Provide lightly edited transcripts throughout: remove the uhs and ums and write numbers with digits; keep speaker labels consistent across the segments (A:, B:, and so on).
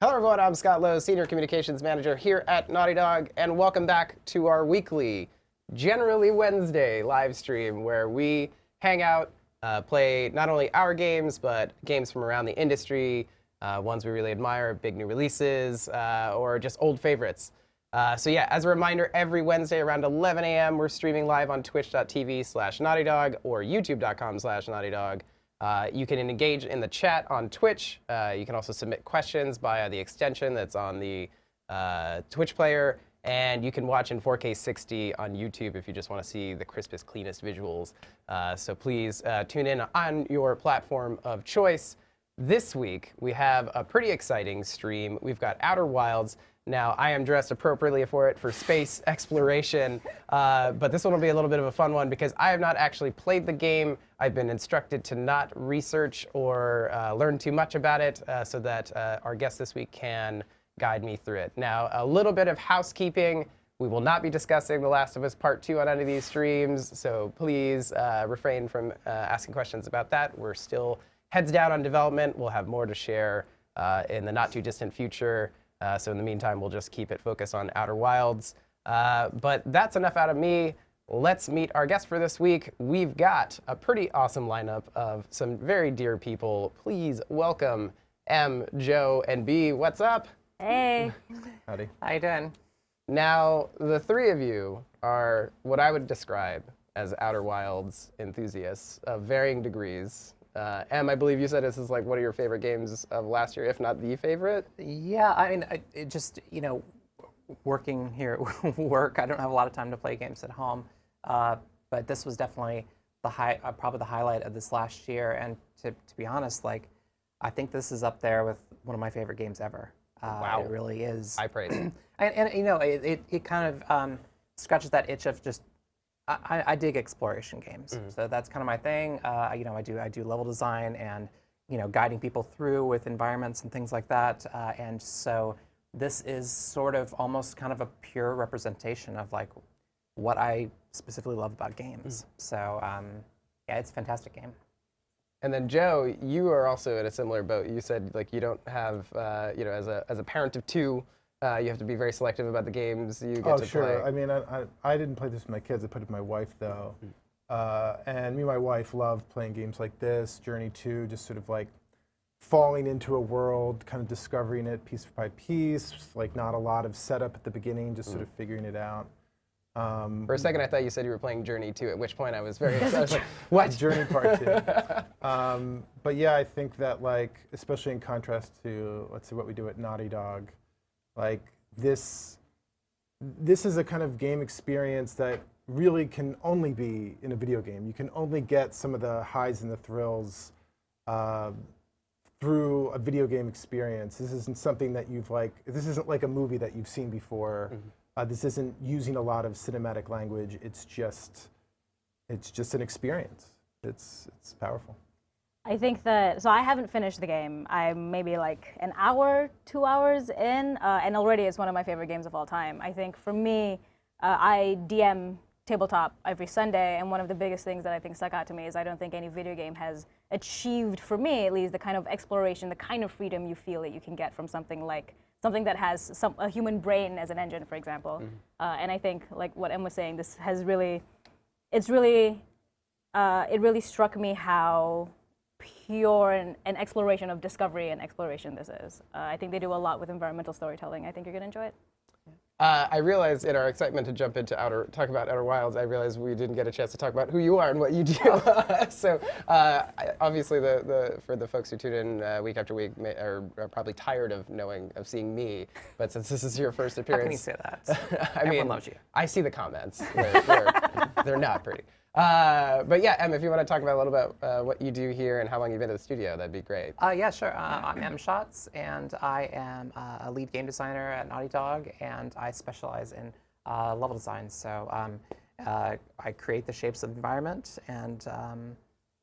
A: Hello everyone, I'm Scott Lowe, Senior Communications Manager here at Naughty Dog, and welcome back to our weekly, generally Wednesday, live stream where we hang out, play not only our games, but games from around the industry, ones we really admire, big new releases, or just old favorites. So yeah, as a reminder, every Wednesday around 11 a.m. we're streaming live on twitch.tv/naughtydog or youtube.com/naughtydog. You can engage in the chat on Twitch. You can also submit questions via the extension that's on the Twitch player. And you can watch in 4K 60 on YouTube if you just want to see the crispest, cleanest visuals. So please tune in on your platform of choice. This week, we have a pretty exciting stream. We've got Outer Wilds. Now, I am dressed appropriately for it for space exploration, but this one will be a little bit of a fun one because I have not actually played the game. I've been instructed to not research or learn too much about it so that our guest this week can guide me through it. Now, a little bit of housekeeping. We will not be discussing The Last of Us Part 2 on any of these streams, so please refrain from asking questions about that. We're still heads down on development. We'll have more to share in the not too distant future. So in the meantime, we'll just keep it focused on Outer Wilds. But that's enough out of me. Let's meet our guest for this week. We've got a pretty awesome lineup of some very dear people. Please welcome M, Joe, and B. What's up?
B: Hey.
C: Howdy.
B: How you doing?
A: Now, the three of you are what I would describe as Outer Wilds enthusiasts of varying degrees. Em, I believe you said this is like one of your favorite games of last year, if not the favorite.
B: Yeah, I mean, it just, working here at work, I don't have a lot of time to play games at home, but this was definitely probably the highlight of this last year. And to be honest, like, I think this is up there with one of my favorite games ever.
A: Wow.
B: It really is.
A: High praise.
B: and it kind of scratches that itch of just, I dig exploration games, so that's kind of my thing. I do level design and guiding people through with environments and things like that. And so this is sort of almost kind of a pure representation of like what I specifically love about games. So yeah, it's a fantastic game.
A: And then Joe, you are also in a similar boat. You said like you don't have as a parent of two. You have to be very selective about the games you get to play.
C: Sure. I mean, I didn't play this with my kids. I played it with my wife, though. And me and my wife love playing games like this, Journey 2, just sort of like falling into a world, kind of discovering it piece by piece, like not a lot of setup at the beginning, just sort of figuring it out.
A: For a second, I thought you said you were playing Journey 2, at which point I was very excited. I was like, what?
C: Journey Part 2. But yeah, I think that, like, especially in contrast to, let's say, what we do at Naughty Dog, like this is a kind of game experience that really can only be in a video game. You can only get some of the highs and the thrills through a video game experience. This isn't something that this isn't like a movie that you've seen before. This isn't using a lot of cinematic language. It's just an experience. It's powerful.
D: I think that, so I haven't finished the game. I'm maybe like an hour, 2 hours in, and already it's one of my favorite games of all time. I think for me, I DM tabletop every Sunday, and one of the biggest things that I think stuck out to me is I don't think any video game has achieved, for me at least, the kind of exploration, the kind of freedom you feel that you can get from something that has a human brain as an engine, for example. And I think, like what Em was saying, this has really, it really struck me how pure an exploration of discovery and exploration this is. I think they do a lot with environmental storytelling. I think you're going to enjoy it.
A: I realized in our excitement to jump into talk about Outer Wilds, I realized we didn't get a chance to talk about who you are and what you do. So obviously, for the folks who tune in week after week are probably tired of seeing me. But since this is your first appearance,
B: How can you say that?
A: Everyone
B: loves you.
A: I see the comments. They're not pretty. But yeah, Em, if you want to talk about a little bit what you do here and how long you've been at the studio, that'd be great.
B: Yeah, sure. I'm M. Schatz, and I am a lead game designer at Naughty Dog, and I specialize in level design. So I create the shapes of the environment, and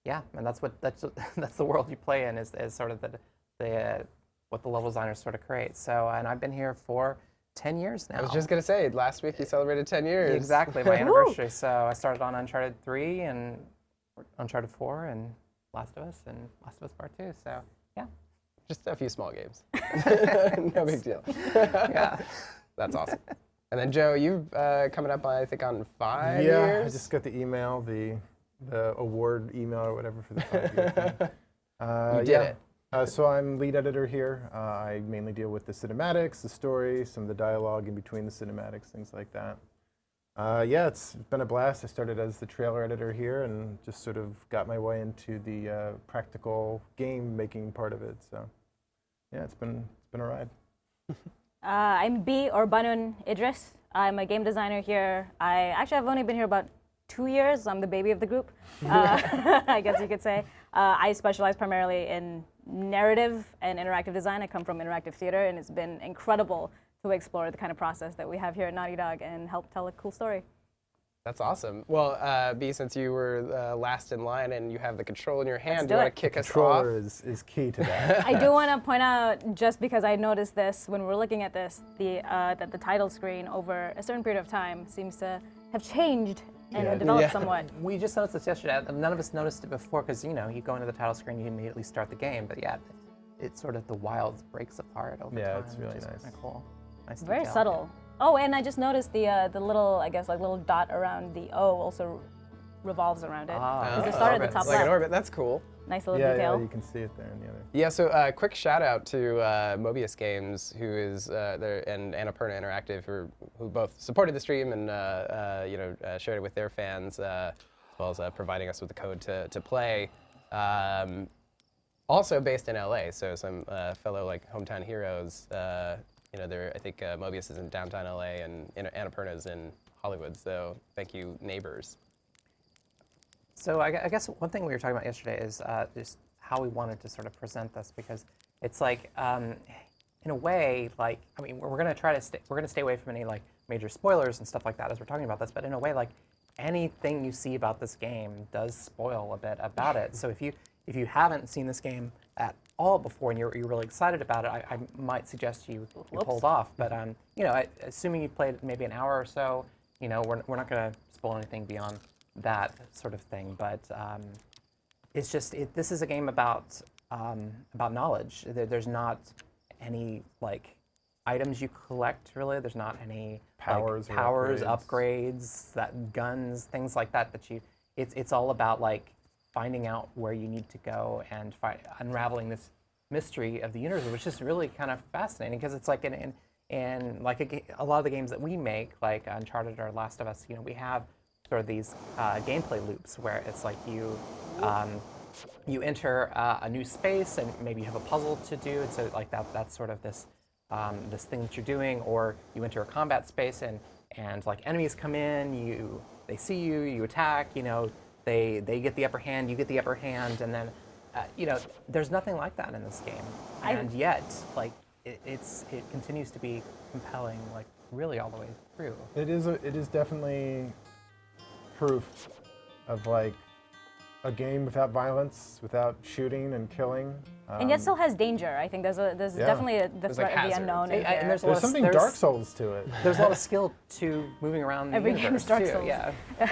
B: yeah, and that's the world you play in is sort of the what the level designers sort of create. So, and I've been here for 10 years now.
A: I was just going to say, last week you celebrated 10 years.
B: Exactly, my anniversary. So I started on Uncharted 3 and Uncharted 4 and Last of Us and Last of Us Part 2. So, yeah.
A: Just a few small games. No big deal.
B: Yeah.
A: That's awesome. And then Joe, you've coming up, I think, on 5
C: Yeah,
A: years.
C: I just got the email, the award email or whatever for the 5-year thing.
A: You did it.
C: So I'm lead editor here. I mainly deal with the cinematics, the story, some of the dialogue in between the cinematics, things like that. Yeah, it's been a blast. I started as the trailer editor here and just sort of got my way into the practical game making part of it. So yeah, it's been a ride.
D: I'm B, or Banun Idris. I'm a game designer here. I've only been here about 2 years. I'm the baby of the group, I guess you could say. I specialize primarily in narrative and interactive design. I come from interactive theater, and it's been incredible to explore the kind of process that we have here at Naughty Dog and help tell a cool story.
A: That's awesome. Well, B, since you were last in line and you have the control in your hand, do you
D: do
A: want
D: it.
A: to kick us off?
C: Controller is key to that.
D: I do want to point out, just because I noticed this when we're looking at this, that the title screen over a certain period of time seems to have changed and developed
A: Yeah.
D: somewhat.
B: We just noticed this yesterday. None of us noticed it before because, you go into the title screen, you immediately start the game. But yeah, it's sort of the wilds breaks apart over
C: Yeah,
B: time.
C: it's really
B: which is
C: nice.
B: kinda cool. Nice
D: Very
B: detail.
D: subtle. Oh, and I just noticed the little, I guess, like little dot around the O also revolves around it.
B: Ah.
D: Because it
A: Oh,
D: started at the
B: orbits.
D: top
A: Like an
D: left.
A: orbit. That's cool.
D: Nice little
C: Yeah,
D: detail.
C: you can see it there in the other.
A: Yeah, so quick shout out to Mobius Games, who is there, and Annapurna Interactive, who both supported the stream and shared it with their fans, as well as providing us with the code to play. Also based in LA, so some fellow like hometown heroes. I think Mobius is in downtown LA and Annapurna is in Hollywood. So thank you, neighbors.
B: So I guess one thing we were talking about yesterday is just how we wanted to sort of present this, because it's like, in a way, like, I mean, we're going to stay away from any like major spoilers and stuff like that as we're talking about this, but in a way, like, anything you see about this game does spoil a bit about it. So if you haven't seen this game at all before and you're really excited about it, I might suggest you hold off. But assuming you played maybe an hour or so, we're not going to spoil anything beyond that sort of thing. But it's just this is a game about knowledge. There's not any like items you collect really. There's not any
C: Powers
B: like,
C: or
B: powers,
C: upgrades.
B: that guns, things like that. It's all about like finding out where you need to go and unraveling this mystery of the universe, which is really kind of fascinating because it's like in like a lot of the games that we make, like Uncharted or Last of Us, we have sort of these gameplay loops where it's like you enter a new space and maybe you have a puzzle to do, and so like that's sort of this this thing that you're doing, or you enter a combat space and like enemies come in, they see you, you attack, they get the upper hand, you get the upper hand, and then there's nothing like that in this game, and yet like it continues to be compelling, like really all the way through.
C: It is definitely proof of like a game without violence, without shooting and killing.
D: And yet still has danger. I think there's definitely the
A: There's, like,
D: threat of the
A: hazards.
D: unknown. in
B: And
D: here.
B: there's
C: There's something Dark Souls to it.
B: There's a lot of skill to moving around the
D: Every game
B: universe
D: is Dark
B: too.
D: Souls.
B: Yeah.
D: I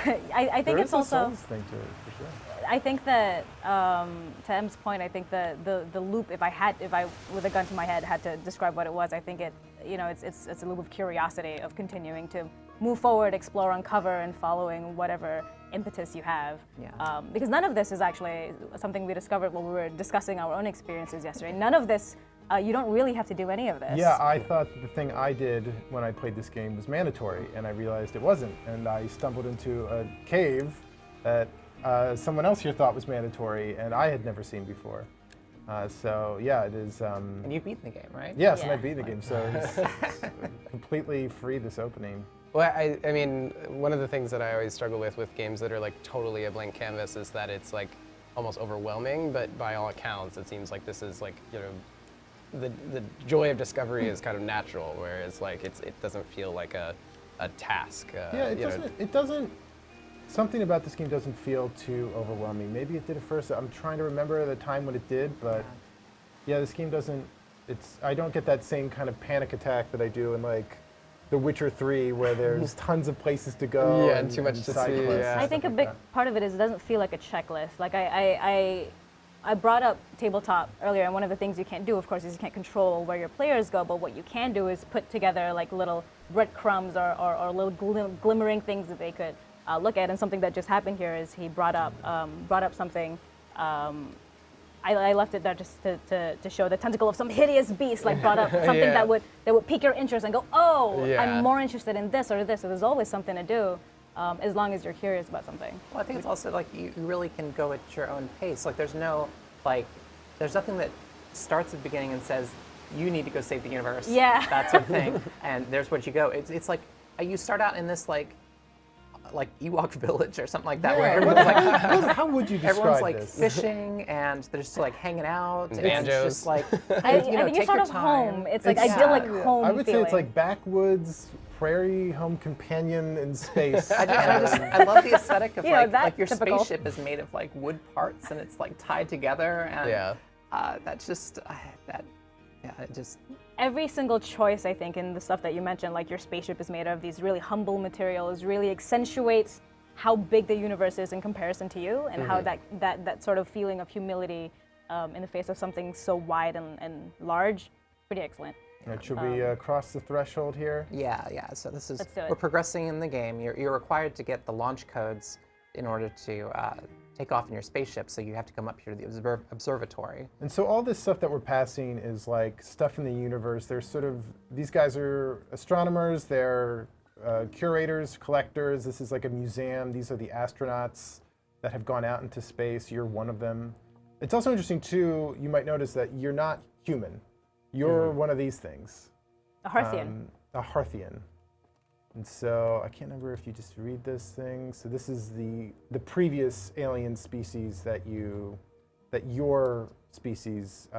D: think
C: There
D: it's
C: is a
D: also.
C: Souls thing to it, for sure.
D: I think that to M's point, I think the loop. If I with a gun to my head had to describe what it was, I think it's a loop of curiosity, of continuing to move forward, explore, uncover, and following whatever impetus you have.
B: Yeah.
D: Because none of this is actually something we discovered when we were discussing our own experiences yesterday. None of this. You don't really have to do any of this.
C: Yeah, I thought the thing I did when I played this game was mandatory, and I realized it wasn't. And I stumbled into a cave that someone else here thought was mandatory, and I had never seen before. So yeah, it is.
B: And you've beaten the game, right?
C: Yes, and I
D: Yeah.
C: beat the game, so it's completely free this opening.
A: Well, I mean, one of the things that I always struggle with games that are like totally a blank canvas is that it's like almost overwhelming, but by all accounts, it seems like this is like, the joy of discovery is kind of natural, whereas like it doesn't feel like a task.
C: Yeah, it doesn't. Something about this game doesn't feel too overwhelming. Maybe it did at first. I'm trying to remember the time when it did, but yeah, this game doesn't. I don't get that same kind of panic attack that I do in like The Witcher 3, where there's tons of places to go.
A: Yeah, and too much to
C: side
A: see,
C: quests
A: yeah.
C: and
D: I think a
C: stuff
D: big
C: like that.
D: part of it is it doesn't feel like a checklist. Like I brought up tabletop earlier, and one of the things you can't do, of course, is you can't control where your players go, but what you can do is put together like little breadcrumbs or little glimmering things that they could look at. And something that just happened here is he brought up something. I left it there just to show the tentacle of some hideous beast, like brought up something that would pique your interest and go, oh, I'm more interested in this or this. So there's always something to do. As long as you're curious about something.
B: Well, I think it's also like you really can go at your own pace. Like there's nothing that starts at the beginning and says, you need to go save the universe.
D: Yeah.
B: That sort of thing. And there's where you go. It's like you start out in this like Ewok village or something like that, where everyone's like,
C: how would you describe
B: everyone's like
C: this?
B: fishing and they're just like hanging out. And
A: Banjos.
B: it's just like,
D: I
B: you know,
D: think you're
B: take
D: sort
B: your
D: of
B: time.
D: home. It's like
C: It's-
D: idyllic
C: yeah.
D: home
C: I would say
D: feeling.
C: it's like backwoods prairie home companion in space.
B: I love the aesthetic of
D: You know,
B: like your
D: typical.
B: spaceship is made of like wood parts and it's like tied together and that's just it just
D: Every single choice, I think, in the stuff that you mentioned, like your spaceship is made of these really humble materials, really accentuates how big the universe is in comparison to you, and how that sort of feeling of humility in the face of something so wide and large, pretty excellent.
C: Right, should we cross the threshold here?
B: yeah. So this is
D: Let's do it.
B: we're progressing in the game. You're required to get the launch codes in order to take off in your spaceship. So you have to come up here to the observatory.
C: And so all this stuff that we're passing is like stuff in the universe. They're sort of, these guys are astronomers, they're curators, collectors. This is like a museum. These are the astronauts that have gone out into space. You're one of them. It's also interesting too, you might notice that you're not human. You're one of these things.
D: A Hearthian.
C: A Hearthian. And so I can't remember if you just read this thing. So this is the previous alien species that your species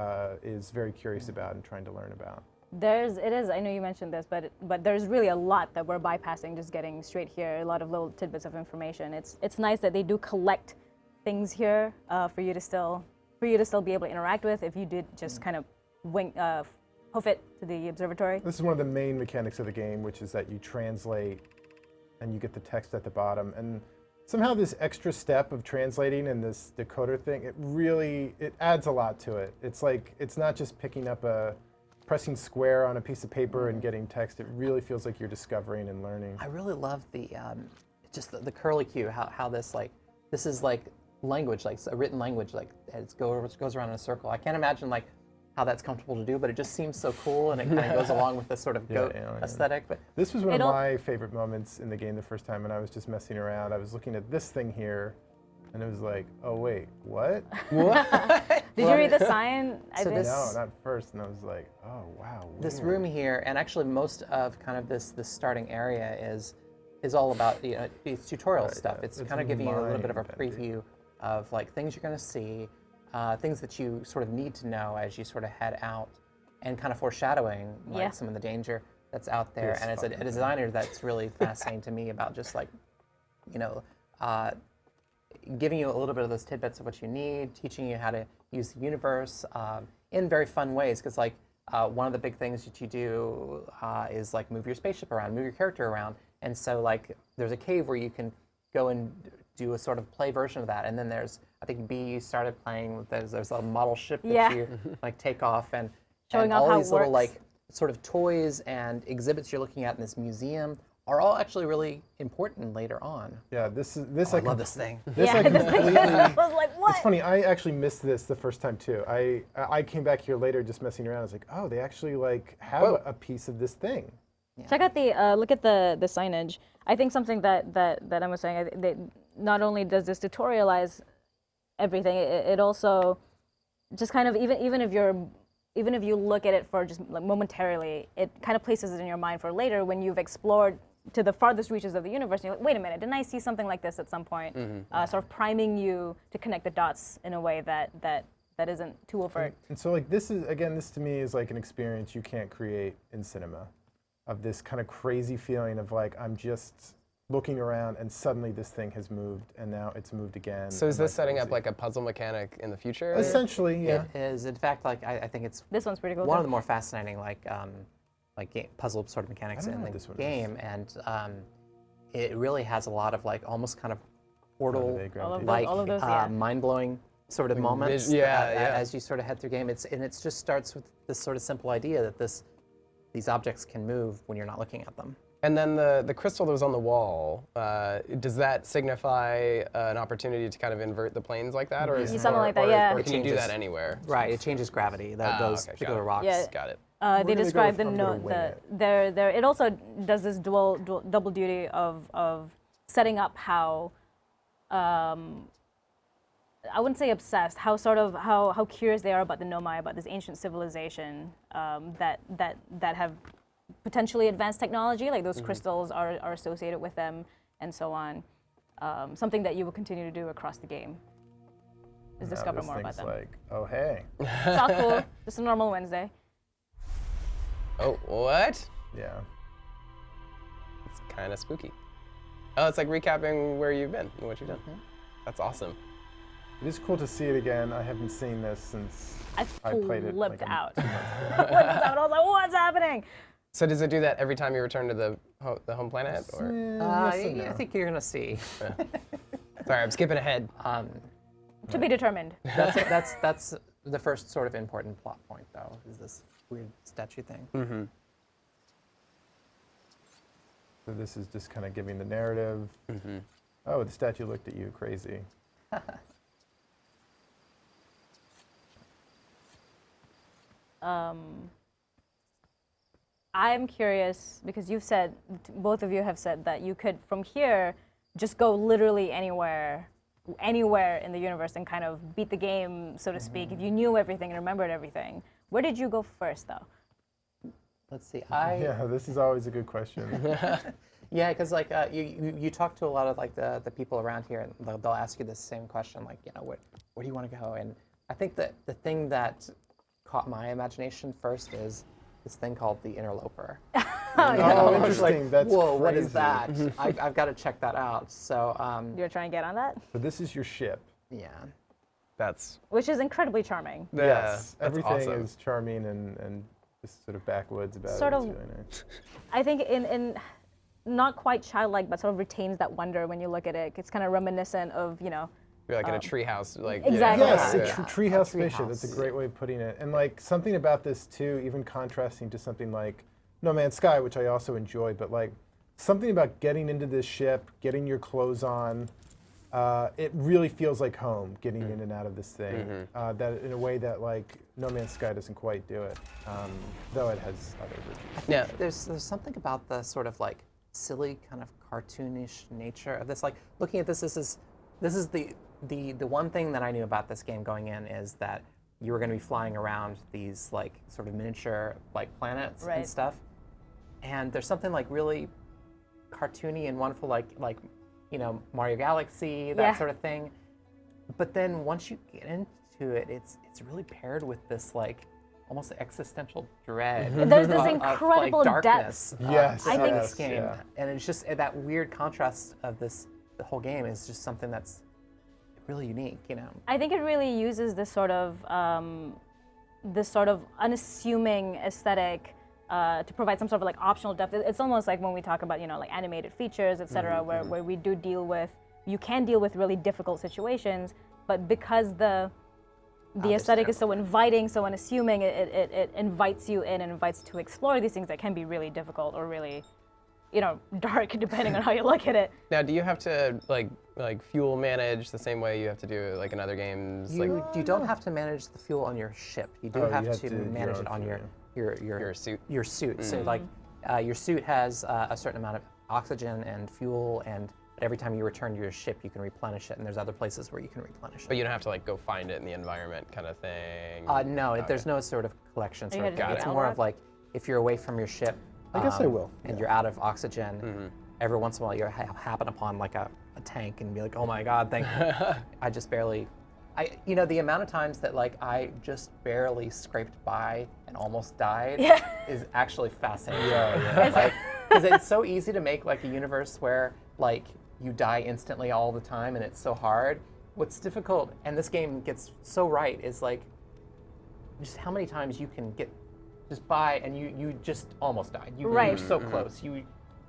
C: is very curious about and trying to learn about.
D: I know you mentioned this, but there's really a lot that we're bypassing just getting straight here, a lot of little tidbits of information. It's nice that they do collect things here for you to still be able to interact with if you did just kind of hoof it to the observatory.
C: This is one of the main mechanics of the game, which is that you translate and you get the text at the bottom. And somehow this extra step of translating and this decoder thing, it adds a lot to it. It's like, it's not just pressing square on a piece of paper and getting text. It really feels like you're discovering and learning.
B: I really love the just the curlicue, how this is like language, like a written language, like it goes around in a circle. I can't imagine like how that's comfortable to do, but it just seems so cool, and it kind of goes along with this sort of goat aesthetic. But
C: this was one of my favorite moments in the game the first time when I was just messing around. I was looking at this thing here, and it was like, oh wait, what?
D: Did you read the sign?
C: No, not first. And I was like, oh wow.
B: This
C: weird.
B: room here, and actually most of kind of this starting area is all about it's tutorial stuff.
C: yeah.
B: It's
C: It's
B: kind of giving you a little bit of a
C: mind-bending.
B: preview of like things you're going to see, things that you sort of need to know as you sort of head out, and kind of foreshadowing like some of the danger that's out there.
C: Yes,
B: And as a designer, that's really fascinating to me about just like, giving you a little bit of those tidbits of what you need, teaching you how to use the universe in very fun ways. Because like one of the big things that you do is like move your spaceship around, move your character around. And so like there's a cave where you can go and do a sort of play version of that. And then there's, I think B, you started playing with there's a model ship that you like take off and
D: Showing off
B: all
D: how
B: these
D: it
B: little
D: works.
B: like sort of toys and exhibits you're looking at in this museum are all actually really important later on.
C: Yeah, this.
B: I love this thing.
C: This I
D: this thing
C: completely.
D: I was like, what?
C: It's funny. I actually missed this the first time too. I came back here later, just messing around. I was like, oh, they actually like have a piece of this thing.
D: Check out the look at the signage. I think something that I was saying, that not only does this tutorialize everything, it also just kind of even if you look at it for just like momentarily, it kind of places it in your mind for later when you've explored to the farthest reaches of the universe. And you're like, wait a minute, didn't I see something like this at some point? Sort of priming you to connect the dots in a way that isn't too overt.
C: And so like this to me is like an experience you can't create in cinema, of this kind of crazy feeling of like I'm just looking around and suddenly this thing has moved and now it's moved again.
A: So is
C: and,
A: this setting up
C: crazy.
A: like a puzzle mechanic in the future?
C: Essentially, yeah.
B: It is, in fact, like I think it's
D: This one's pretty cool.
B: one
D: too.
B: of the more fascinating puzzle sort of mechanics
C: I don't
B: in
C: know
B: the
C: what this one
B: game, and it really has a lot of like almost kind of
C: How do
B: portal
C: they grab
D: All of
C: these?
D: those- all of those, yeah.
B: mind-blowing sort of moments
A: yeah.
B: as you sort of head through game. It just starts with this sort of simple idea that these objects can move when you're not looking at them.
A: And then the crystal that was on the wall, does that signify an opportunity to kind of invert the planes like that, or is
D: Something like that, yeah.
A: Or
B: It
A: can you do
B: changes-
A: that anywhere?
B: Right, it changes gravity. Those
A: okay, got
B: particular
A: it.
B: rocks.
D: Yeah.
A: Got it.
D: They
C: gonna go
D: describe
C: with I'm gonna wing
D: it also does this double duty of setting up how I wouldn't say obsessed, how curious they are about the Nomai, about this ancient civilization that have potentially advanced technology, like those crystals are associated with them and so on. Something that you will continue to do across the game is discover
C: this
D: more about
C: thing's
D: them.
C: like, oh hey,
D: It's all cool. Just a normal Wednesday.
A: Oh, what?
C: yeah.
A: It's kind of spooky. Oh, it's like recapping where you've been and what you've done. That's awesome.
C: It is cool to see it again. I haven't seen this since
D: I
C: played it
D: flipped
C: like
D: out.
C: 2 months ago.
D: Flipped out. I was like, what's happening?
A: So does it do that every time you return to the home planet? Or
C: Yes and
B: I
C: no.
B: think you're gonna see.
A: sorry, I'm skipping ahead.
D: To be determined.
B: That's the first sort of important plot point, though, is this weird statue thing.
C: So this is just kind of giving the narrative. Oh, the statue looked at you crazy.
D: I'm curious because you've said, both of you have said that you could from here just go literally anywhere in the universe and kind of beat the game, so to speak, if you knew everything and remembered everything. Where did you go first, though?
B: Let's see.
C: Yeah, this is always a good question.
B: Yeah, because like you talk to a lot of like the people around here, and they'll ask you the same question, like, you know, where do you want to go? And I think that the thing that caught my imagination first is this thing called the interloper.
C: Oh, interesting. That's
B: Whoa, what is
C: crazy.
B: that? I've got to check that out. So
D: You're trying to get on that?
C: So this is your ship.
B: yeah,
A: That's
D: Which is incredibly charming.
A: yeah,
C: Yes,
A: that's
C: everything
A: awesome.
C: is charming and just sort of backwoods about
D: Sort
C: it.
D: of-
C: It's really nice.
D: I think in not quite childlike, but sort of retains that wonder when you look at it. It's kind of reminiscent of, you know,
A: You're like in a treehouse, like
D: Exactly.
C: Yes,
D: Yeah,
C: a treehouse spaceship. That's a
B: treehouse.
C: great way of putting it. And like something about this too, even contrasting to something like No Man's Sky, which I also enjoy, but like something about getting into this ship, getting your clothes on, it really feels like home, getting in and out of this thing. That in a way that like No Man's Sky doesn't quite do it, though it has other virtues.
A: Yeah.
B: there's something about the sort of like silly kind of cartoonish nature of this. Like looking at this is the one thing that I knew about this game going in is that you were going to be flying around these like sort of miniature like planets
D: Right.
B: and stuff, and there's something like really cartoony and wonderful, like you know, Mario Galaxy, that
D: Yeah.
B: sort of thing. But then once you get into it, it's really paired with this like almost existential dread.
D: There's this
B: of,
D: incredible
B: like, darkness
D: depth.
C: Yes,
D: I think-
B: this game,
C: yeah.
B: and it's just that weird contrast of this. The whole game is just something that's really unique, you know.
D: I think it really uses this sort of unassuming aesthetic to provide some sort of like optional depth. It's almost like when we talk about, you know, like animated features, etc., where we do deal with, you can deal with really difficult situations, but because the aesthetic is so inviting, so unassuming, it invites you in and invites to explore these things that can be really difficult or really, you know, dark, depending on how you look at it.
A: Now, do you have to like fuel manage the same way you have to do like in other games? Like
B: You don't have to manage the fuel on your ship. You do
C: Oh, you
B: have
C: have
B: to
C: to do
B: manage
C: your
B: it
C: own
B: on
C: fuel,
B: your
A: suit.
B: Your suit. So like your suit has a certain amount of oxygen and fuel, and every time you return to your ship, you can replenish it. And there's other places where you can replenish
A: But
B: it.
A: you don't have to like go find it in the environment kind of thing.
B: No, there's no sort of collection.
D: you
B: Sort of
D: had to
B: thing.
D: do
B: It's
D: an
B: more
D: LRAP?
B: of like if you're away from your ship.
C: I guess I will,
B: And
C: yeah.
B: you're out of oxygen. Every once in a while, you happen upon like a tank and be like, oh my God, thank you. I just barely. You know, the amount of times that like I just barely scraped by and almost died is actually fascinating.
C: Yeah.
B: Because it's so easy to make like a universe where like you die instantly all the time and it's so hard. What's difficult, and this game gets so right, is like just how many times you can get just by and you just almost died. You're
D: Right.
B: so close.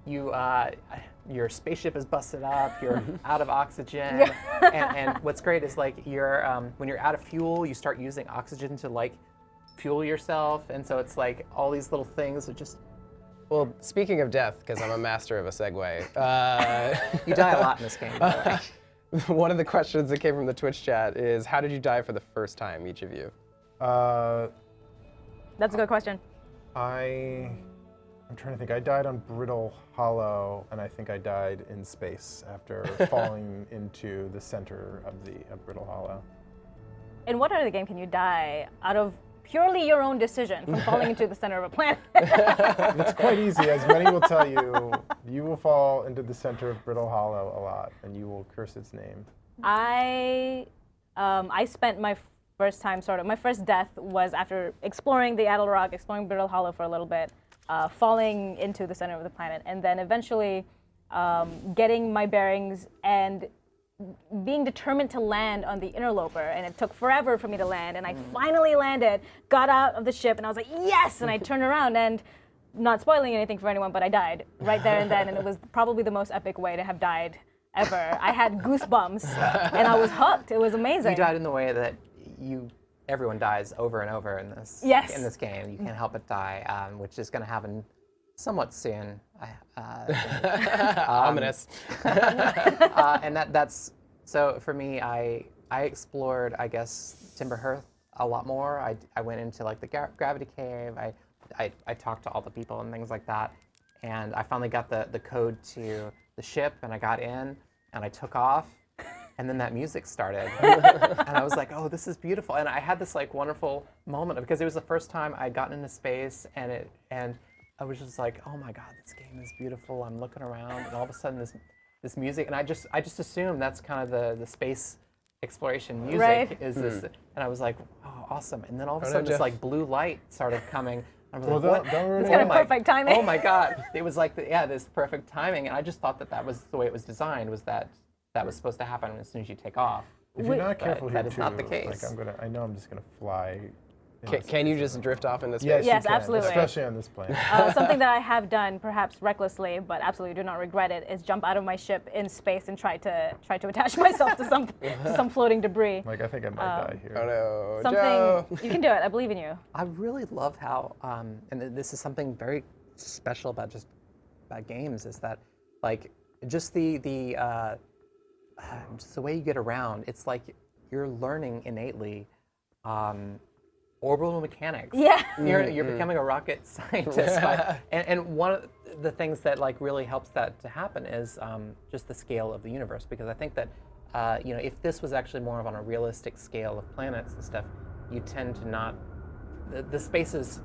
B: your spaceship is busted up, you're out of oxygen, and what's great is like when you're out of fuel, you start using oxygen to like fuel yourself, and so it's like all these little things that just.
A: Well, speaking of death, because I'm a master of a segue.
B: You die a lot in this game. By the way.
A: One of the questions that came from the Twitch chat is, how did you die for the first time, each of you?
D: That's a good question.
C: I'm trying to think. I died on Brittle Hollow, and I think I died in space after falling into the center of Brittle Hollow.
D: In what other game can you die out of purely your own decision from falling into the center of a planet?
C: It's quite easy, as many will tell you. You will fall into the center of Brittle Hollow a lot, and you will curse its name.
D: I spent my first death was after exploring the Addle Rock, exploring Brittle Hollow for a little bit, falling into the center of the planet, and then eventually getting my bearings and being determined to land on the interloper. And it took forever for me to land, and I finally landed, got out of the ship, and I was like, yes! And I turned around, and not spoiling anything for anyone, but I died right there and then, and it was probably the most epic way to have died ever. I had goosebumps, and I was hooked. It was amazing.
B: You died in the way that everyone dies over and over in this
D: Yes.
B: in this game. You can't help but die, which is going to happen somewhat soon.
A: Ominous.
B: And that's so for me. I explored, I guess, Timber Hearth a lot more. I went into like the gravity cave. I talked to all the people and things like that, and I finally got the code to the ship, and I got in, and I took off. And then that music started, and I was like, "Oh, this is beautiful!" And I had this like wonderful moment because it was the first time I'd gotten into space, and I was just like, "Oh my God, this game is beautiful!" I'm looking around, and all of a sudden this music, and I just assumed that's kind of the space exploration music
D: Right.
B: is this, and I was like, "Oh, awesome!" And then all of a
A: no,
B: sudden this
A: Jeff.
B: like blue light started coming. I was
C: Well,
B: like, "What?"
C: don't ruin
D: It's
C: it.
D: kind of perfect timing.
B: Oh my God! It was like this perfect timing, and I just thought that was the way it was designed. Was that was supposed to happen as soon as you take off.
C: If you're not careful here
B: that is
C: too,
B: not the case.
C: like I know I'm just gonna fly.
A: Can you just drift off into space?
C: Yes,
D: Yes,
C: you can,
D: absolutely.
C: especially on this plane.
D: Something that I have done, perhaps recklessly, but absolutely do not regret it, is jump out of my ship in space and try to attach myself to some floating debris.
C: Like I think I might die here.
A: Oh no,
D: Something
A: Joe.
D: you can do it. I believe in you.
B: I really love how, and this is something very special about games, is that like just just the way you get around. It's like you're learning innately orbital mechanics.
D: Yeah.
B: You're becoming a rocket scientist. And one of the things that like really helps that to happen is just the scale of the universe, because I think that if this was actually more of on a realistic scale of planets and stuff, you tend to not the spaces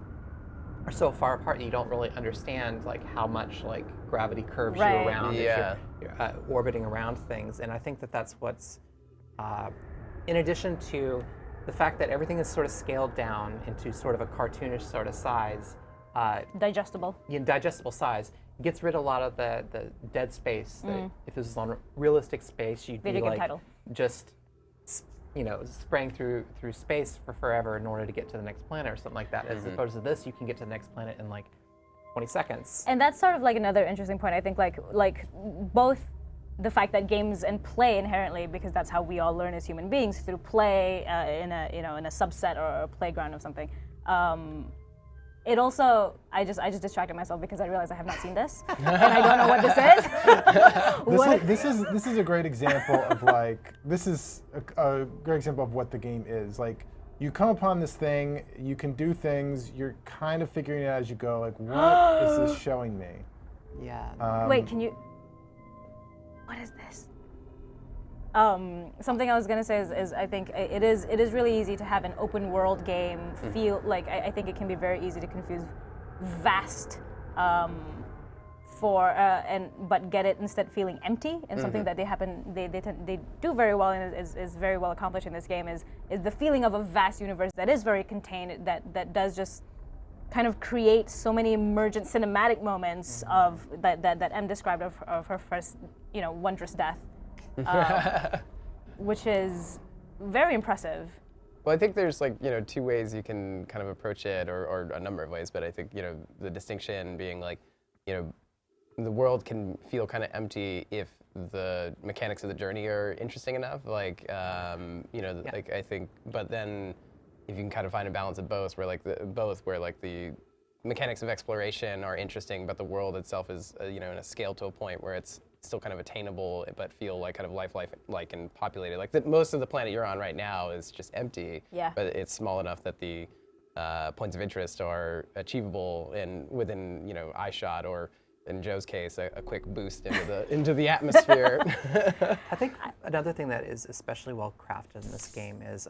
B: are so far apart that you don't really understand like how much like gravity curves you
D: Right.
B: around
A: Yeah.
B: as you're orbiting around things. And I think that that's what's in addition to the fact that everything is sort of scaled down into sort of a cartoonish sort of size,
D: Digestible.
B: digestible size, it gets rid of a lot of the dead space. That if this was on realistic space, you'd
D: Video
B: be
D: game
B: like
D: title.
B: just spraying through space for forever in order to get to the next planet or something like that. As opposed to this, you can get to the next planet in like 20 seconds.
D: And that's sort of like another interesting point. I think like both the fact that games and play inherently, because that's how we all learn as human beings, through play in a subset or a playground of something. It also, I just distracted myself because I realized I have not seen this, and I don't know what this is.
C: This is a great example of like this is a great example of what the game is. Like you come upon this thing, you can do things, you're kind of figuring it out as you go. Like what is this showing me?
B: Yeah.
D: Wait, can you? What is this? Something I was gonna say is I think it is really easy to have an open world game feel like I think it can be very easy to confuse vast but get it instead feeling empty, and something that they do very well and is very well accomplished in this game is the feeling of a vast universe that is very contained, that does just kind of create so many emergent cinematic moments of that Em described of her first wondrous death. Which is very impressive.
A: Well, I think there's like, two ways you can kind of approach it, or a number of ways, but I think, the distinction being like, the world can feel kind of empty if the mechanics of the journey are interesting enough. Like, like I think, but then if you can kind of find a balance of both, where like the mechanics of exploration are interesting, but the world itself is, in a scale to a point where it's still kind of attainable, but feel like kind of lifelike and populated. Like most of the planet you're on right now is just empty, but it's small enough that the points of interest are achievable within eye shot, or in Joe's case, a quick boost into the atmosphere.
B: I think another thing that is especially well crafted in this game is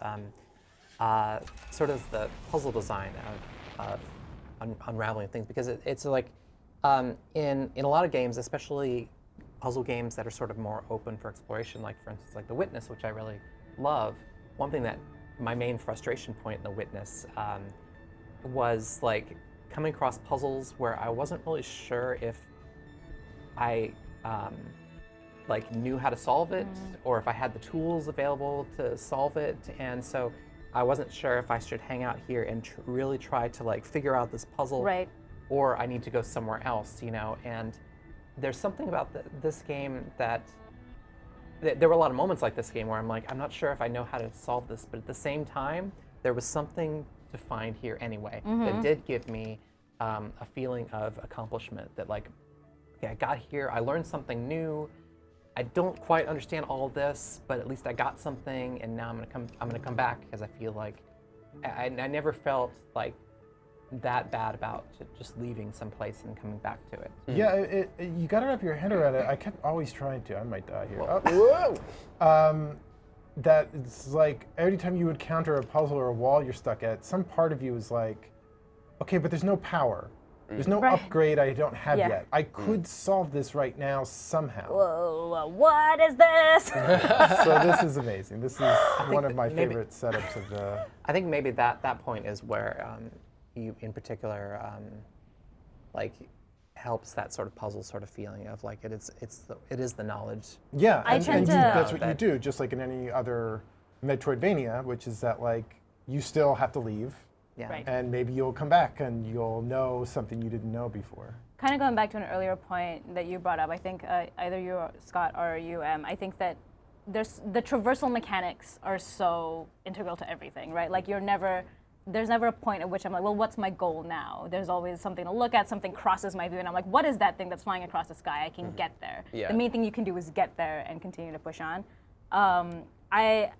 B: sort of the puzzle design of unraveling things, because it's like in a lot of games, especially puzzle games that are sort of more open for exploration, like for instance like The Witness, which I really love. One thing that my main frustration point in The Witness was like coming across puzzles where I wasn't really sure if I like knew how to solve it, or if I had the tools available to solve it, and so I wasn't sure if I should hang out here and really try to like figure out this puzzle, or I need to go somewhere else, and there's something about this game that there were a lot of moments like this game where I'm like, I'm not sure if I know how to solve this, but at the same time, there was something to find here anyway that did give me a feeling of accomplishment, that like, okay, I got here, I learned something new, I don't quite understand all of this, but at least I got something, and now I'm gonna come back, because I feel like I never felt like that bad about just leaving someplace and coming back to it.
C: Yeah, you got to wrap your head around it. I kept always trying to. I might die here.
A: Whoa!
C: That it's like every time you would counter a puzzle or a wall you're stuck at, some part of you is like, okay, but there's no power. There's no upgrade I don't have yet. I could solve this right now somehow.
D: Whoa, what is this?
C: So this is amazing. This is one of my favorite setups of the...
B: I think maybe that point is where you in particular like helps that sort of puzzle sort of feeling of like it is the knowledge.
C: Yeah, that's what you
B: that
C: do, just like in any other Metroidvania, which is that like you still have to leave.
B: Yeah.
C: And maybe you'll come back and you'll know something you didn't know before.
D: Kind of going back to an earlier point that you brought up, I think either you, Scott, or you, I think that the traversal mechanics are so integral to everything, right? Like there's never a point at which I'm like, well, what's my goal now? There's always something to look at, something crosses my view, and I'm like, what is that thing that's flying across the sky? I can get there. The main thing you can do is get there and continue to push on. I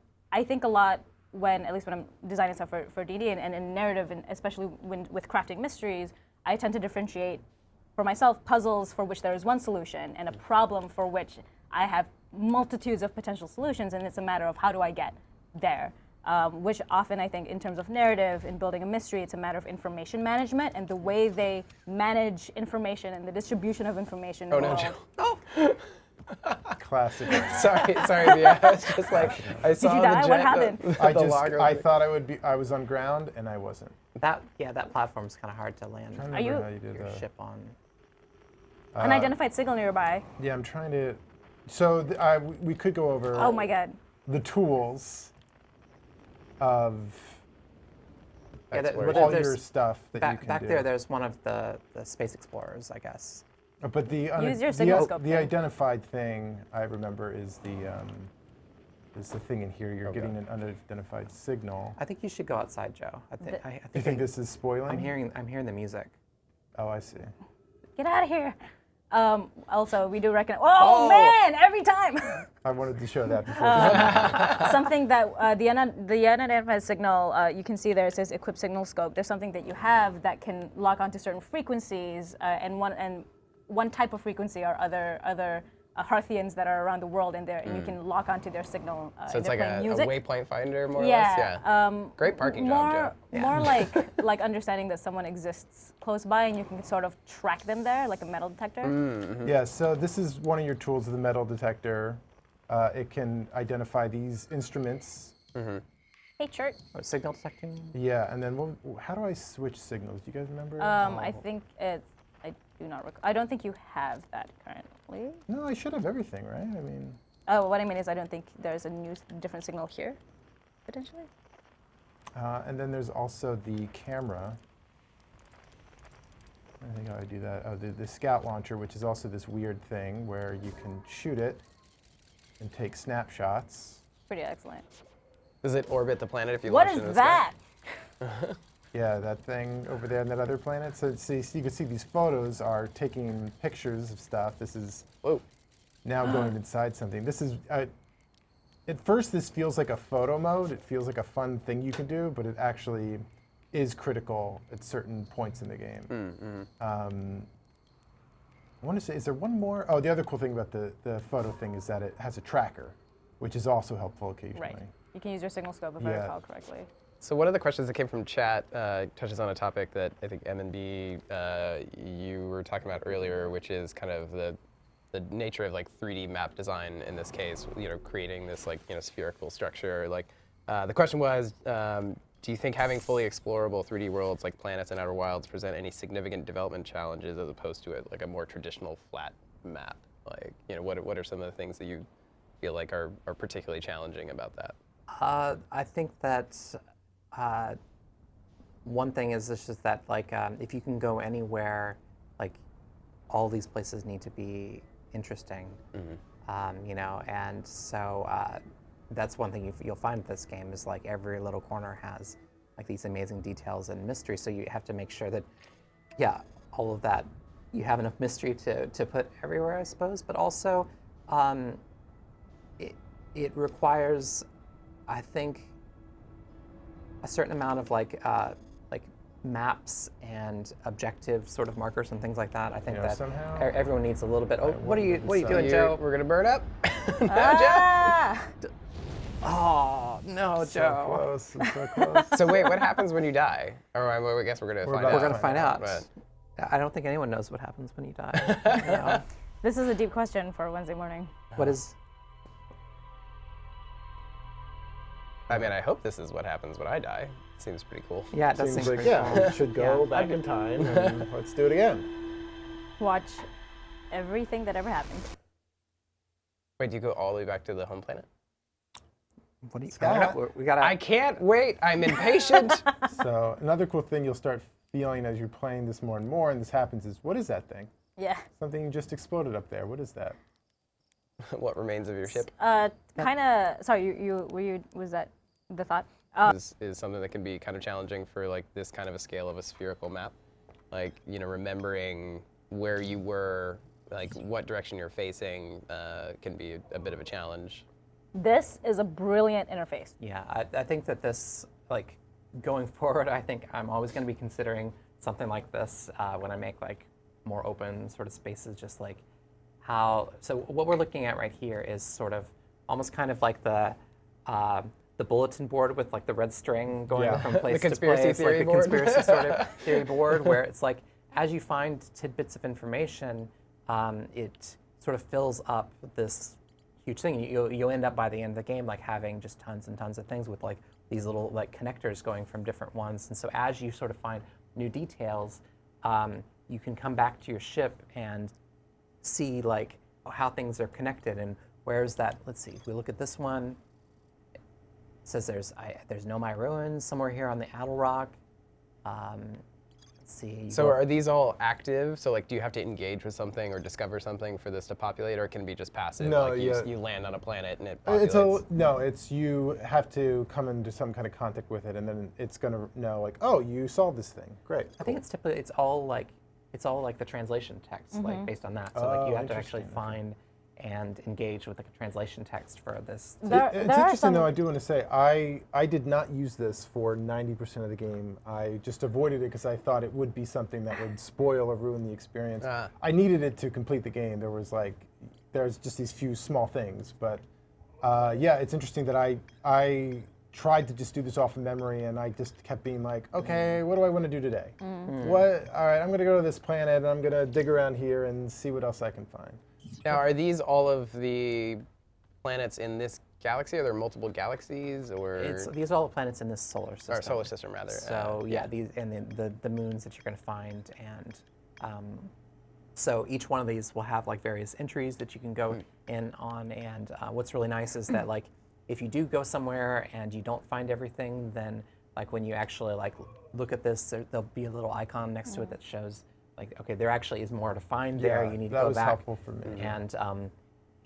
D: think a lot, at least when I'm designing stuff for D&D and in narrative, and especially with crafting mysteries, I tend to differentiate for myself puzzles for which there is one solution and a problem for which I have multitudes of potential solutions, and it's a matter of how do I get there. Which often I think in terms of narrative, in building a mystery, it's a matter of information management, and the way they manage information and the distribution of information.
A: Oh no, Joe.
C: Classic.
A: sorry, yeah. It's just like I saw
D: Did you die? What happened?
C: I thought I was on ground and I wasn't.
B: That platform's kind of hard to land.
C: I'm trying to
D: Are you-
C: remember how you did
B: your
C: that.
B: ship on.
D: Unidentified signal nearby.
C: Yeah, I'm trying to. So we could go over.
D: Oh my god.
C: The tools of
B: Yeah,
C: all your stuff that you can
B: back
C: do.
B: there, there's one of the space explorers, I guess.
C: But
D: Use your signal scope
C: the
D: thing.
C: identified thing I remember is the thing in here. You're getting an unidentified signal.
B: I think you should go outside, Joe. I think
C: You think this is spoiling?
B: I'm hearing the music.
C: Oh, I see.
D: Get out of here. Also, we do recognize. Oh man! Every time.
C: I wanted to show that before.
D: Something that the unidentified signal, you can see there, it says equip signal scope. There's something that you have that can lock onto certain frequencies, and one type of frequency are other Hearthians that are around the world in there, and you can lock onto their signal.
A: So it's like a waypoint finder, more or
D: yeah.
A: less. Yeah. Great parking job, Joe.
D: More like understanding that someone exists close by, and you can sort of track them there, like a metal detector.
A: Mm-hmm.
C: Yeah. So this is one of your tools of the metal detector. It can identify these instruments.
A: Mm-hmm.
D: Hey, Chert.
B: Signal detecting?
C: Yeah, and then how do I switch signals? Do you guys remember?
D: I think it's. I do not recall. I don't think you have that currently.
C: No, I should have everything, right? I mean.
D: Oh, what I mean is I don't think there's a different signal here, potentially.
C: And then there's also the camera. I think how I do that. Oh, the scout launcher, which is also this weird thing where you can shoot it and take snapshots.
D: Pretty excellent.
A: Does it orbit the planet if you
D: What
A: launch it
D: is
A: in the sky?
D: that?
C: Yeah, that thing over there on that other planet. So you can see these photos are taking pictures of stuff. This is
A: Whoa.
C: now going inside something. This is, at first this feels like a photo mode. It feels like a fun thing you can do, but it actually is critical at certain points in the game. I want to say, is there one more? Oh, the other cool thing about the photo thing is that it has a tracker, which is also helpful occasionally.
D: Right. You can use your signal scope if I
C: Yeah.
D: recall correctly.
A: So one of the questions that came from chat touches on a topic that I think M&B you were talking about earlier, which is kind of the nature of like 3D map design in this case, creating this like spherical structure. Like the question was, do you think having fully explorable 3D worlds like planets and Outer Wilds present any significant development challenges as opposed to a more traditional flat map? Like what are some of the things that you feel like are particularly challenging about that?
B: I think that one thing is just that like if you can go anywhere, like all these places need to be interesting, and so that's one thing you'll find with this game is like every little corner has like these amazing details and mystery. So you have to make sure that, yeah, all of that you have enough mystery to put everywhere, I suppose. But also, it requires, I think, a certain amount of like maps and objective sort of markers and things like that. I think
C: Yeah,
B: that
C: somehow
B: everyone needs a little bit. Oh, what are you
C: wouldn't
B: doing,
C: say-
B: Joe?
A: We're gonna burn up.
D: Ah!
B: Oh no,
C: So
B: Joe.
C: close, I'm so close.
A: So wait, what happens when you die? Or I guess we're gonna find
C: about
A: out.
B: We're gonna find out.
A: But
B: I don't think anyone knows what happens when you die. No.
D: This is a deep question for Wednesday morning.
B: What is?
A: I mean, I hope this is what happens when I die. Seems pretty cool.
B: Yeah, it does
C: Seems
B: seem
C: like,
B: pretty
C: yeah,
B: cool.
C: we should go
B: Yeah.
C: back in time and let's do it again.
D: Watch everything that ever happened.
A: Wait, do you go all the way back to the home planet?
B: What do you?
A: Scott?
B: We gotta.
A: I can't wait. I'm impatient.
C: So another cool thing you'll start feeling as you're playing this more and more, and this happens, is what is that thing?
D: Yeah.
C: Something just exploded up there. What is that?
A: What remains of your ship
D: Kind of. Sorry, was that the thought?
A: is something that can be kind of challenging for like this kind of a scale of a spherical map. Like, remembering where you were, like what direction you're facing can be a bit of a challenge.
D: This is a brilliant interface.
B: Yeah, I think that this, like, going forward, I think I'm always going to be considering something like this when I make like more open sort of spaces, just like how. So what we're looking at right here is sort of almost kind of like the bulletin board with like the red string going
C: Yeah.
B: from place
A: The conspiracy
B: to place,
A: theory
B: like the
A: board.
B: conspiracy sort of theory board, where it's like as you find tidbits of information, it sort of fills up this huge thing. You'll end up by the end of the game like having just tons and tons of things with like these little like connectors going from different ones. And so as you sort of find new details, you can come back to your ship and see like how things are connected and where's that. Let's see. If we look at this one, it says there's Nomai ruins somewhere here on the Addle Rock. Let's see.
A: So are these all active? So like, do you have to engage with something or discover something for this to populate, or can it be just passive?
C: No,
A: like
C: yeah.
A: you land on a planet and it
C: It's
A: populates.
C: it's you have to come into some kind of contact with it, and then it's gonna know like, oh, you solved this thing. Great.
B: I think it's typically it's all like the translation text like based on that. So like you
C: Oh,
B: have to actually
C: interesting.
B: find and engage with like a translation text for this.
C: It's
D: There are
C: interesting
D: some-
C: though. I do want to say I did not use this for 90% of the game. I just avoided it because I thought it would be something that would spoil or ruin the experience. I needed it to complete the game. There's just these few small things, but yeah, it's interesting that I tried to just do this off of memory, and I just kept being like, okay, what do I want to do today? What? All right, I'm going to go to this planet, and I'm going to dig around here and see what else I can find.
A: Now, are these all of the planets in this galaxy? Are there multiple galaxies, or
B: These are all the planets in this solar system.
A: or solar system rather?
B: So yeah, these and then the moons that you're going to find, and so each one of these will have like various entries that you can go in on. And what's really nice is that like if you do go somewhere and you don't find everything, then like when you actually like look at this, there'll be a little icon next to it that shows like, okay, there actually is more to find there.
C: Yeah,
B: You need to
C: that
B: go
C: was
B: back.
C: helpful for me.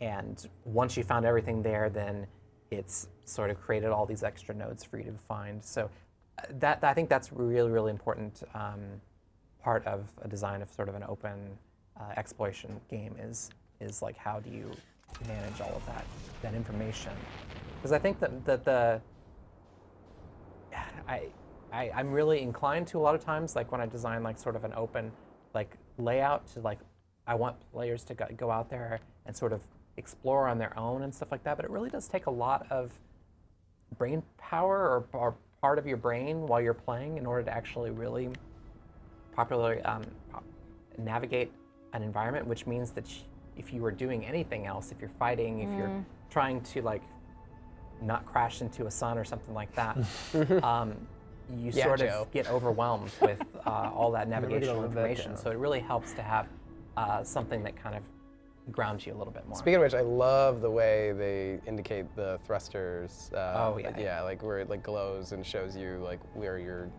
B: And once you found everything there, then it's sort of created all these extra nodes for you to find. So I think that's really, really important part of a design of sort of an open exploration game is like, how do you manage all of that information? Because I think that I'm really inclined to, a lot of times, like when I design like sort of an open like layout, to like, I want players to go out there and sort of explore on their own and stuff like that. But it really does take a lot of brain power or part of your brain while you're playing in order to actually really properly navigate an environment, which means that if you were doing anything else, if you're fighting, if you're trying to like not crash into a sun or something like that, you sort of get overwhelmed with all that navigational information. So it really helps to have something that kind of grounds you a little bit more.
A: Speaking of which, I love the way they indicate the thrusters.
B: Yeah,
A: like where it like glows and shows you like where you're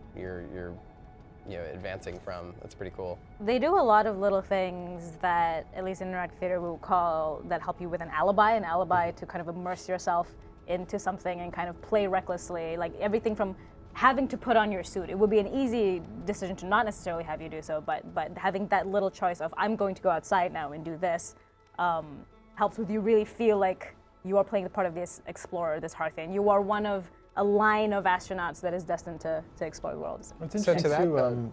A: advancing from. That's pretty cool.
D: They do a lot of little things that, at least in interactive theater, we would call, that help you with an alibi to kind of immerse yourself into something and kind of play recklessly. Like everything from having to put on your suit. It would be an easy decision to not necessarily have you do so, but having that little choice of, I'm going to go outside now and do this, helps with you really feel like you are playing the part of this explorer, this Harthian. You are one of a line of astronauts that is destined to explore the world.
C: It's interesting too,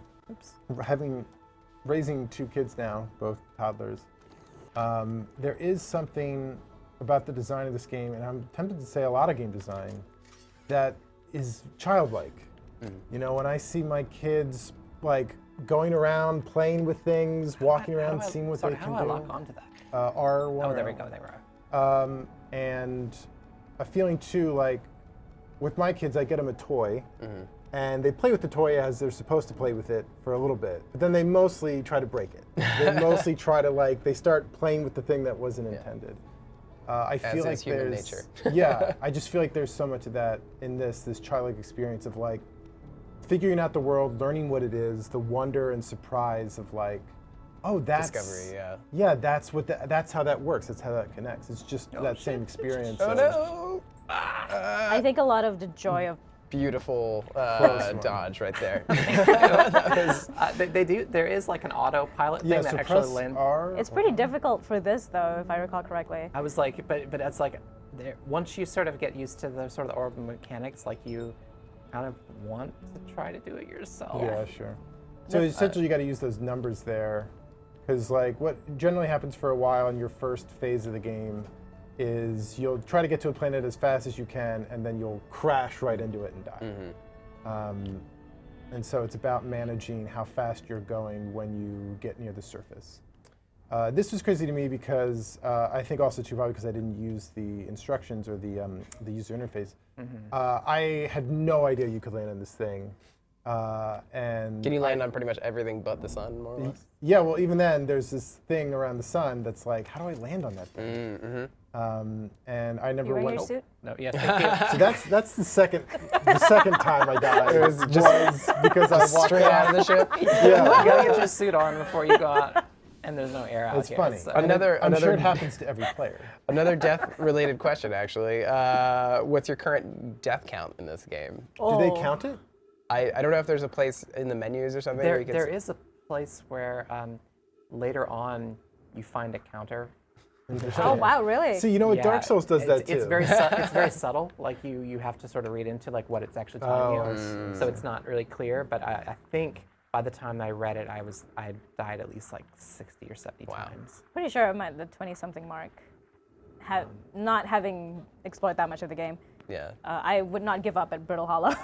C: raising 2 kids now, both toddlers, there is something about the design of this game, and I'm tempted to say a lot of game design, that is childlike. You know, when I see my kids like going around, playing with things, walking around, seeing what they can do.
B: How do I lock onto that?
C: R1.
B: Oh, there we go, there we are.
C: And a feeling too, like with my kids, I get them a toy, and they play with the toy as they're supposed to play with it for a little bit, but then they mostly try to break it. They mostly try to they start playing with the thing that wasn't intended. I feel like
A: human
C: there's
A: nature.
C: yeah, I just feel like there's so much of that in this childlike experience of like figuring out the world, learning what it is, the wonder and surprise of like, oh, that's
A: discovery.
C: yeah, that's how that works. That's how that connects. It's just that same experience.
A: Oh no!
D: I think a lot of the joy of
A: Beautiful dodge right there.
B: They do. There is like an autopilot thing that actually lands.
D: It's pretty difficult for this, though, if I recall correctly.
B: I was like, but it's like, once you sort of get used to the sort of the orbital mechanics, like you kind of want to try to do it yourself.
C: Yeah, sure. So essentially, you got to use those numbers there, because like what generally happens for a while in your first phase of the game is you'll try to get to a planet as fast as you can, and then you'll crash right into it and die. And so it's about managing how fast you're going when you get near the surface. This was crazy to me because I think also too probably because I didn't use the instructions or the user interface. I had no idea you could land on this thing. And
A: can you land on pretty much everything but the sun, more or less?
C: Yeah, well, even then, there's this thing around the sun that's like, how do I land on that thing? And I never
D: You wearing
C: went.
D: your suit?
B: No, yes, thank you.
C: So that's the second time I died. It was just because I walked
A: Straight out of the ship.
C: Yeah,
B: You gotta get your suit on before you go out, and there's no air out
C: it's
B: here.
C: funny.
B: So.
C: I'm sure it happens to every player.
A: Another death-related question, actually. What's your current death count in this game?
C: Do they count it?
A: I don't know if there's a place in the menus or something. where you can
B: There is a place where later on you find a counter.
D: Oh, wow, really?
C: So you know what, Dark Souls does that too.
B: It's very subtle. Like you have to sort of read into like what it's actually telling you. So it's not really clear. But I think by the time I read it, I had died at least like 60 or 70 times.
D: Pretty sure I'm at the 20-something mark, not having explored that much of the game.
A: Yeah.
D: I would not give up at Brittle Hollow.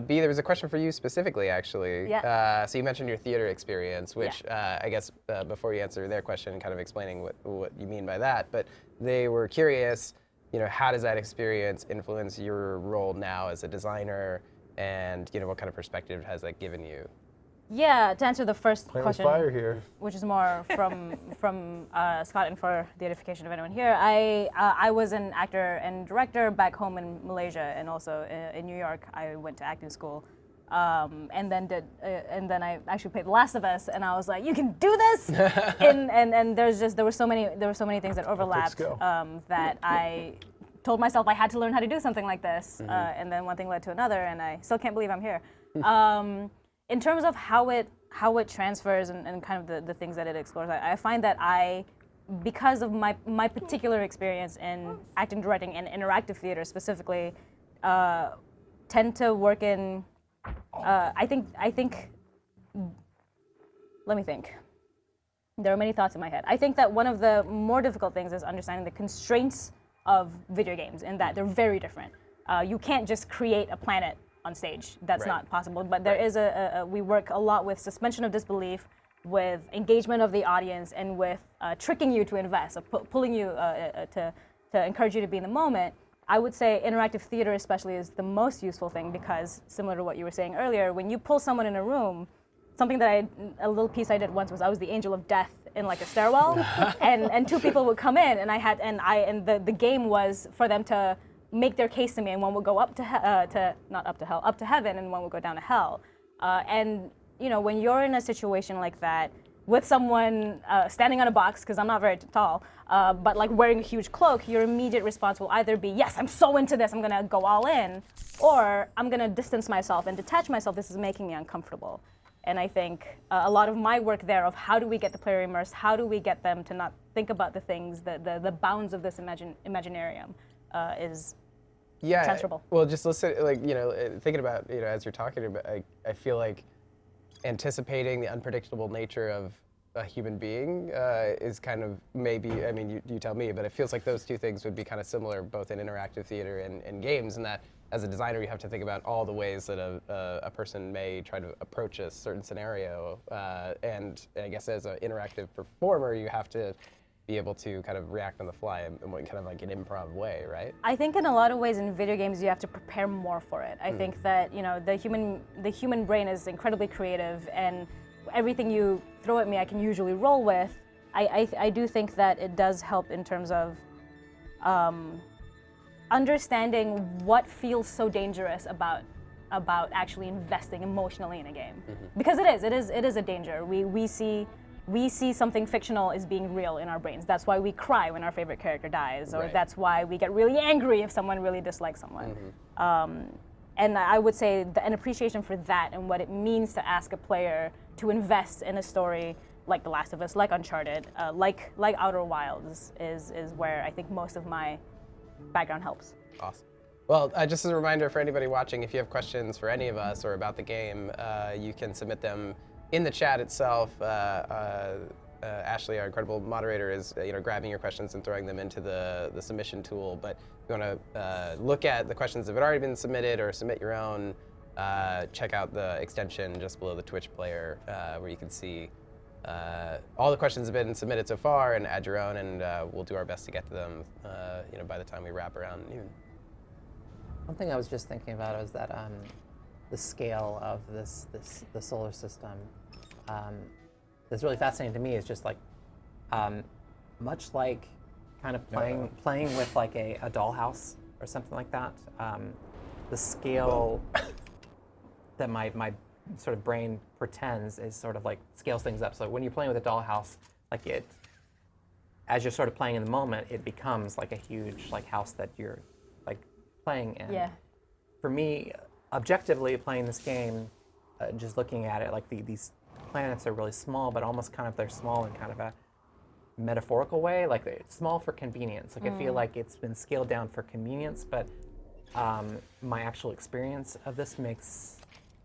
A: B, there was a question for you specifically, actually.
D: Yeah.
A: So you mentioned your theater experience, which I guess before you answer their question, kind of explaining what you mean by that, but they were curious, how does that experience influence your role now as a designer, and what kind of perspective has that given you?
D: Yeah, to answer the first question,
C: fire here.
D: which is more from Scott, and for the edification of anyone here, I was an actor and director back home in Malaysia, and also in New York. I went to acting school, and then I actually played The Last of Us, and I was like, you can do this. and there were so many things that overlapped
C: skill.
D: that I told myself I had to learn how to do something like this, and then one thing led to another, and I still can't believe I'm here. In terms of how it transfers and kind of the things that it explores, I find that because of my particular experience in acting, directing, and interactive theater specifically, tend to work in. I think. Let me think. There are many thoughts in my head. I think that one of the more difficult things is understanding the constraints of video games, in that they're very different. You can't just create a planet on stage. That's not possible. But there is we work a lot with suspension of disbelief, with engagement of the audience, and with tricking you to invest, pulling you to encourage you to be in the moment. I would say interactive theater especially is the most useful thing, because similar to what you were saying earlier, when you pull someone in a room, something that a little piece I did once was I was the angel of death in like a stairwell, and two people would come in, and the game was for them to make their case to me, and one would go up to heaven, and one would go down to hell. And you know, when you're in a situation like that with someone standing on a box, because I'm not very tall, but like wearing a huge cloak, your immediate response will either be, yes, I'm so into this, I'm gonna go all in, or I'm gonna distance myself and detach myself, this is making me uncomfortable. And I think a lot of my work there of how do we get the player immersed, how do we get them to not think about the things, the bounds of this imaginarium is transferable.
A: Well, just listen, like, you know, thinking about, you know, as you're talking about, I feel like anticipating the unpredictable nature of a human being is kind of maybe, I mean, you tell me, but it feels like those two things would be kind of similar both in interactive theater and games, and that as a designer you have to think about all the ways that a person may try to approach a certain scenario, and I guess as an interactive performer you have to be able to kind of react on the fly in kind of like an improv way, right?
D: I think in a lot of ways in video games you have to prepare more for it. I think that, you know, the human brain is incredibly creative, and everything you throw at me I can usually roll with. I do think that it does help in terms of understanding what feels so dangerous about actually investing emotionally in a game, because it is a danger. We see something fictional as being real in our brains. That's why we cry when our favorite character dies, or that's why we get really angry if someone really dislikes someone. And I would say an appreciation for that and what it means to ask a player to invest in a story like The Last of Us, like Uncharted, like Outer Wilds is where I think most of my background helps.
A: Awesome. Well, just as a reminder for anybody watching, if you have questions for any of us or about the game, you can submit them in the chat itself. Ashley, our incredible moderator, is grabbing your questions and throwing them into the submission tool. But if you want to look at the questions that have already been submitted or submit your own, check out the extension just below the Twitch player where you can see all the questions have been submitted so far, and add your own, and we'll do our best to get to them by the time we wrap around noon.
B: One thing I was just thinking about is that the scale of the solar system that's really fascinating to me is just like much like kind of playing with like a dollhouse or something like that. The scale that my sort of brain pretends is sort of like scales things up. So when you're playing with a dollhouse, like as you're sort of playing in the moment, it becomes like a huge like house that you're like playing in.
D: Yeah.
B: For me, objectively playing this game, just looking at it, like these planets are really small, but almost kind of they're small in kind of a metaphorical way. Like it's small for convenience. Like I feel like it's been scaled down for convenience, but my actual experience of this makes,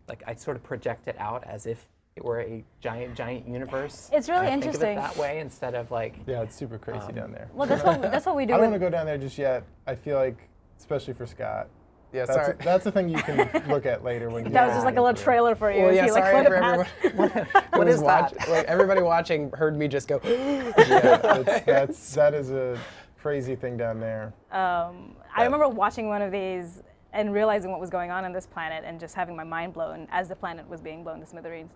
B: like I sort of project it out as if it were a giant universe.
D: It's really
B: and I
D: interesting.
B: think of it that way instead of like.
C: Yeah, it's super crazy down there.
D: Well, that's what we do.
C: I don't want to go down there just yet. I feel like, especially for Scott.
A: Yeah,
C: That's
A: sorry.
C: That's the thing you can look at later when you.
D: That was just like a little trailer for you.
A: Well, yeah,
D: He, like,
A: sorry
D: flew
A: for
D: past.
A: everyone.
B: What is that?
A: Like everybody watching heard me just go.
C: Yeah, that is a crazy thing down there.
D: I remember watching one of these and realizing what was going on this planet and just having my mind blown as the planet was being blown to smithereens.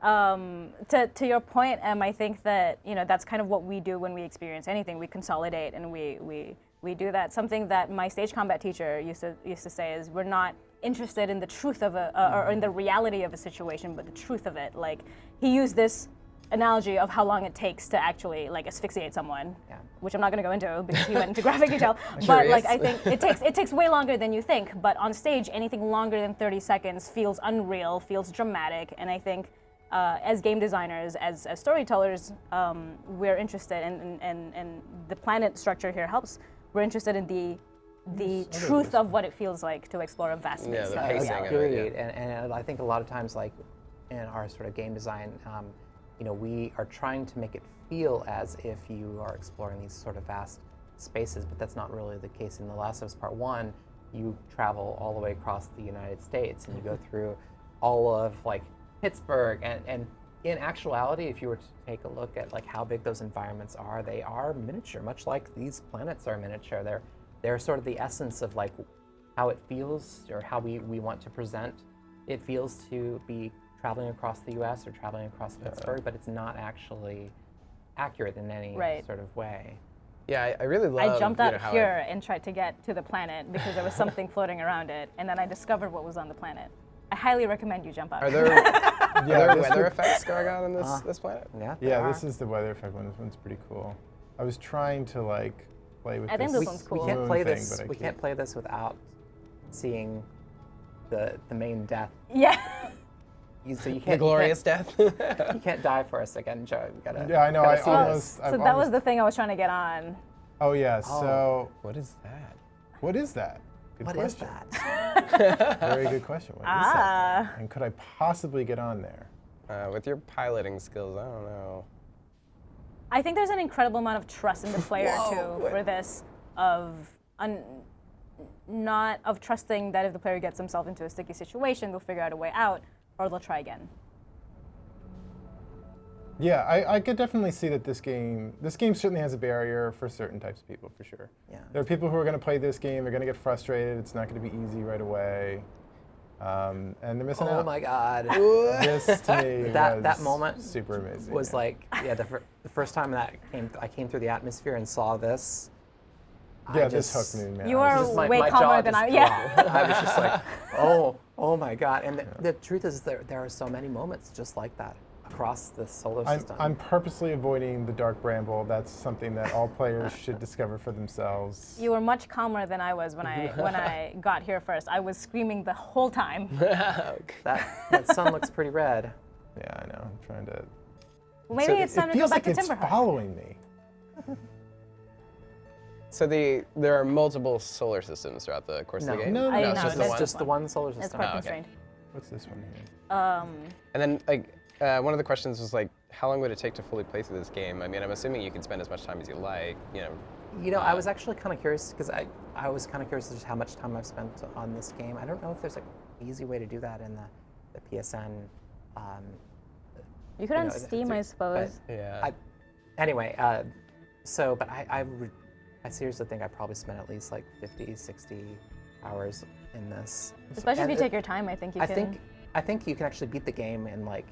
D: To your point, Em, I think that that's kind of what we do when we experience anything. We consolidate and we We do that. Something that my stage combat teacher used to say is, we're not interested in the truth of or in the reality of a situation, but the truth of it. Like, he used this analogy of how long it takes to actually like asphyxiate someone, which I'm not going to go into because he went into graphic detail. But like, I think it takes way longer than you think. But on stage, anything longer than 30 seconds feels unreal, feels dramatic, and I think as game designers, as storytellers, we're interested in the planet structure here helps. We're interested in the truth of what it feels like to explore a vast space.
A: the pacing of it,
B: Agreed. And I think a lot of times, like in our sort of game design, we are trying to make it feel as if you are exploring these sort of vast spaces, but that's not really the case. In The Last of Us Part 1, you travel all the way across the United States, and you go through all of like Pittsburgh, and in actuality, if you were to take a look at like how big those environments are, they are miniature, much like these planets are miniature. They're sort of the essence of like how it feels, or how we want to present it feels to be traveling across the U.S. or traveling across Pittsburgh, but it's not actually accurate in any sort of way.
A: Yeah, I really love.
D: I jumped out of here and tried to get to the planet because there was something floating around it, and then I discovered what was on the planet. I highly recommend you jump out.
A: Are there weather effects going on in this planet?
B: Yeah,
C: this is the weather effect one. This one's pretty cool. I was trying to like play with.
D: I think this one's cool.
B: We can't play
C: moon
B: this.
C: thing, but
B: We can't play this without seeing the main death.
D: Yeah.
B: So you can't.
A: The glorious death.
B: You can't die for us again, Joe. You gotta.
C: Yeah, I know.
B: gotta
C: I
B: see
C: almost.
B: this.
D: So that was the thing I was trying to get on.
C: Oh yeah. So
A: What is that?
C: what is that? Good
B: What is
C: question.
B: that?
C: Very good question. What is that? And could I possibly get on there?
A: With your piloting skills, I don't know.
D: I think there's an incredible amount of trust in the player too for this, not of trusting that if the player gets himself into a sticky situation, they'll figure out a way out, or they'll try again.
C: Yeah, I could definitely see that this game certainly has a barrier for certain types of people, for sure.
B: Yeah.
C: There are people who are going to play this game, they're going to get frustrated, it's not going to be easy right away, and they're missing out.
B: Oh my God.
C: This to me
B: that
C: was
B: moment
C: super amazing.
B: was like, the first time I came through the atmosphere and saw this.
C: Yeah, this hooked me, man.
D: You
C: I
D: are
C: was just
B: my
D: way
B: jaw
D: calmer than
B: just
D: I. Yeah.
B: dropped. I was just like, oh my God. And the truth is, there are so many moments just like that across the solar system.
C: I'm purposely avoiding the dark bramble. That's something that all players should discover for themselves.
D: You were much calmer than I was when I got here first. I was screaming the whole time.
B: That sun looks pretty red.
C: Yeah, I know. I'm trying to.
D: Well, maybe it's time
C: it
D: to go
C: feels
D: back
C: like
D: to
C: it's
D: Timberhut.
C: following me.
A: So there are multiple solar systems throughout the course of the game?
C: No,
A: it's just the
D: it's
A: one.
B: Just the one solar
D: It's
B: system.
D: quite
A: okay.
D: constrained.
C: What's this one here?
A: And then, like, one of the questions was like, how long would it take to fully play through this game? I mean, I'm assuming you can spend as much time as you like.
B: I was actually kind of curious because I was kind of curious just how much time I've spent on this game. I don't know if there's an easy way to do that in the PSN.
D: You could on Steam, I suppose.
A: Yeah.
B: Anyway, but I seriously think I probably spent at least like 50, 60 hours in this.
D: Especially if
B: And
D: you take your time, I think you can.
B: I think you can actually beat the game in like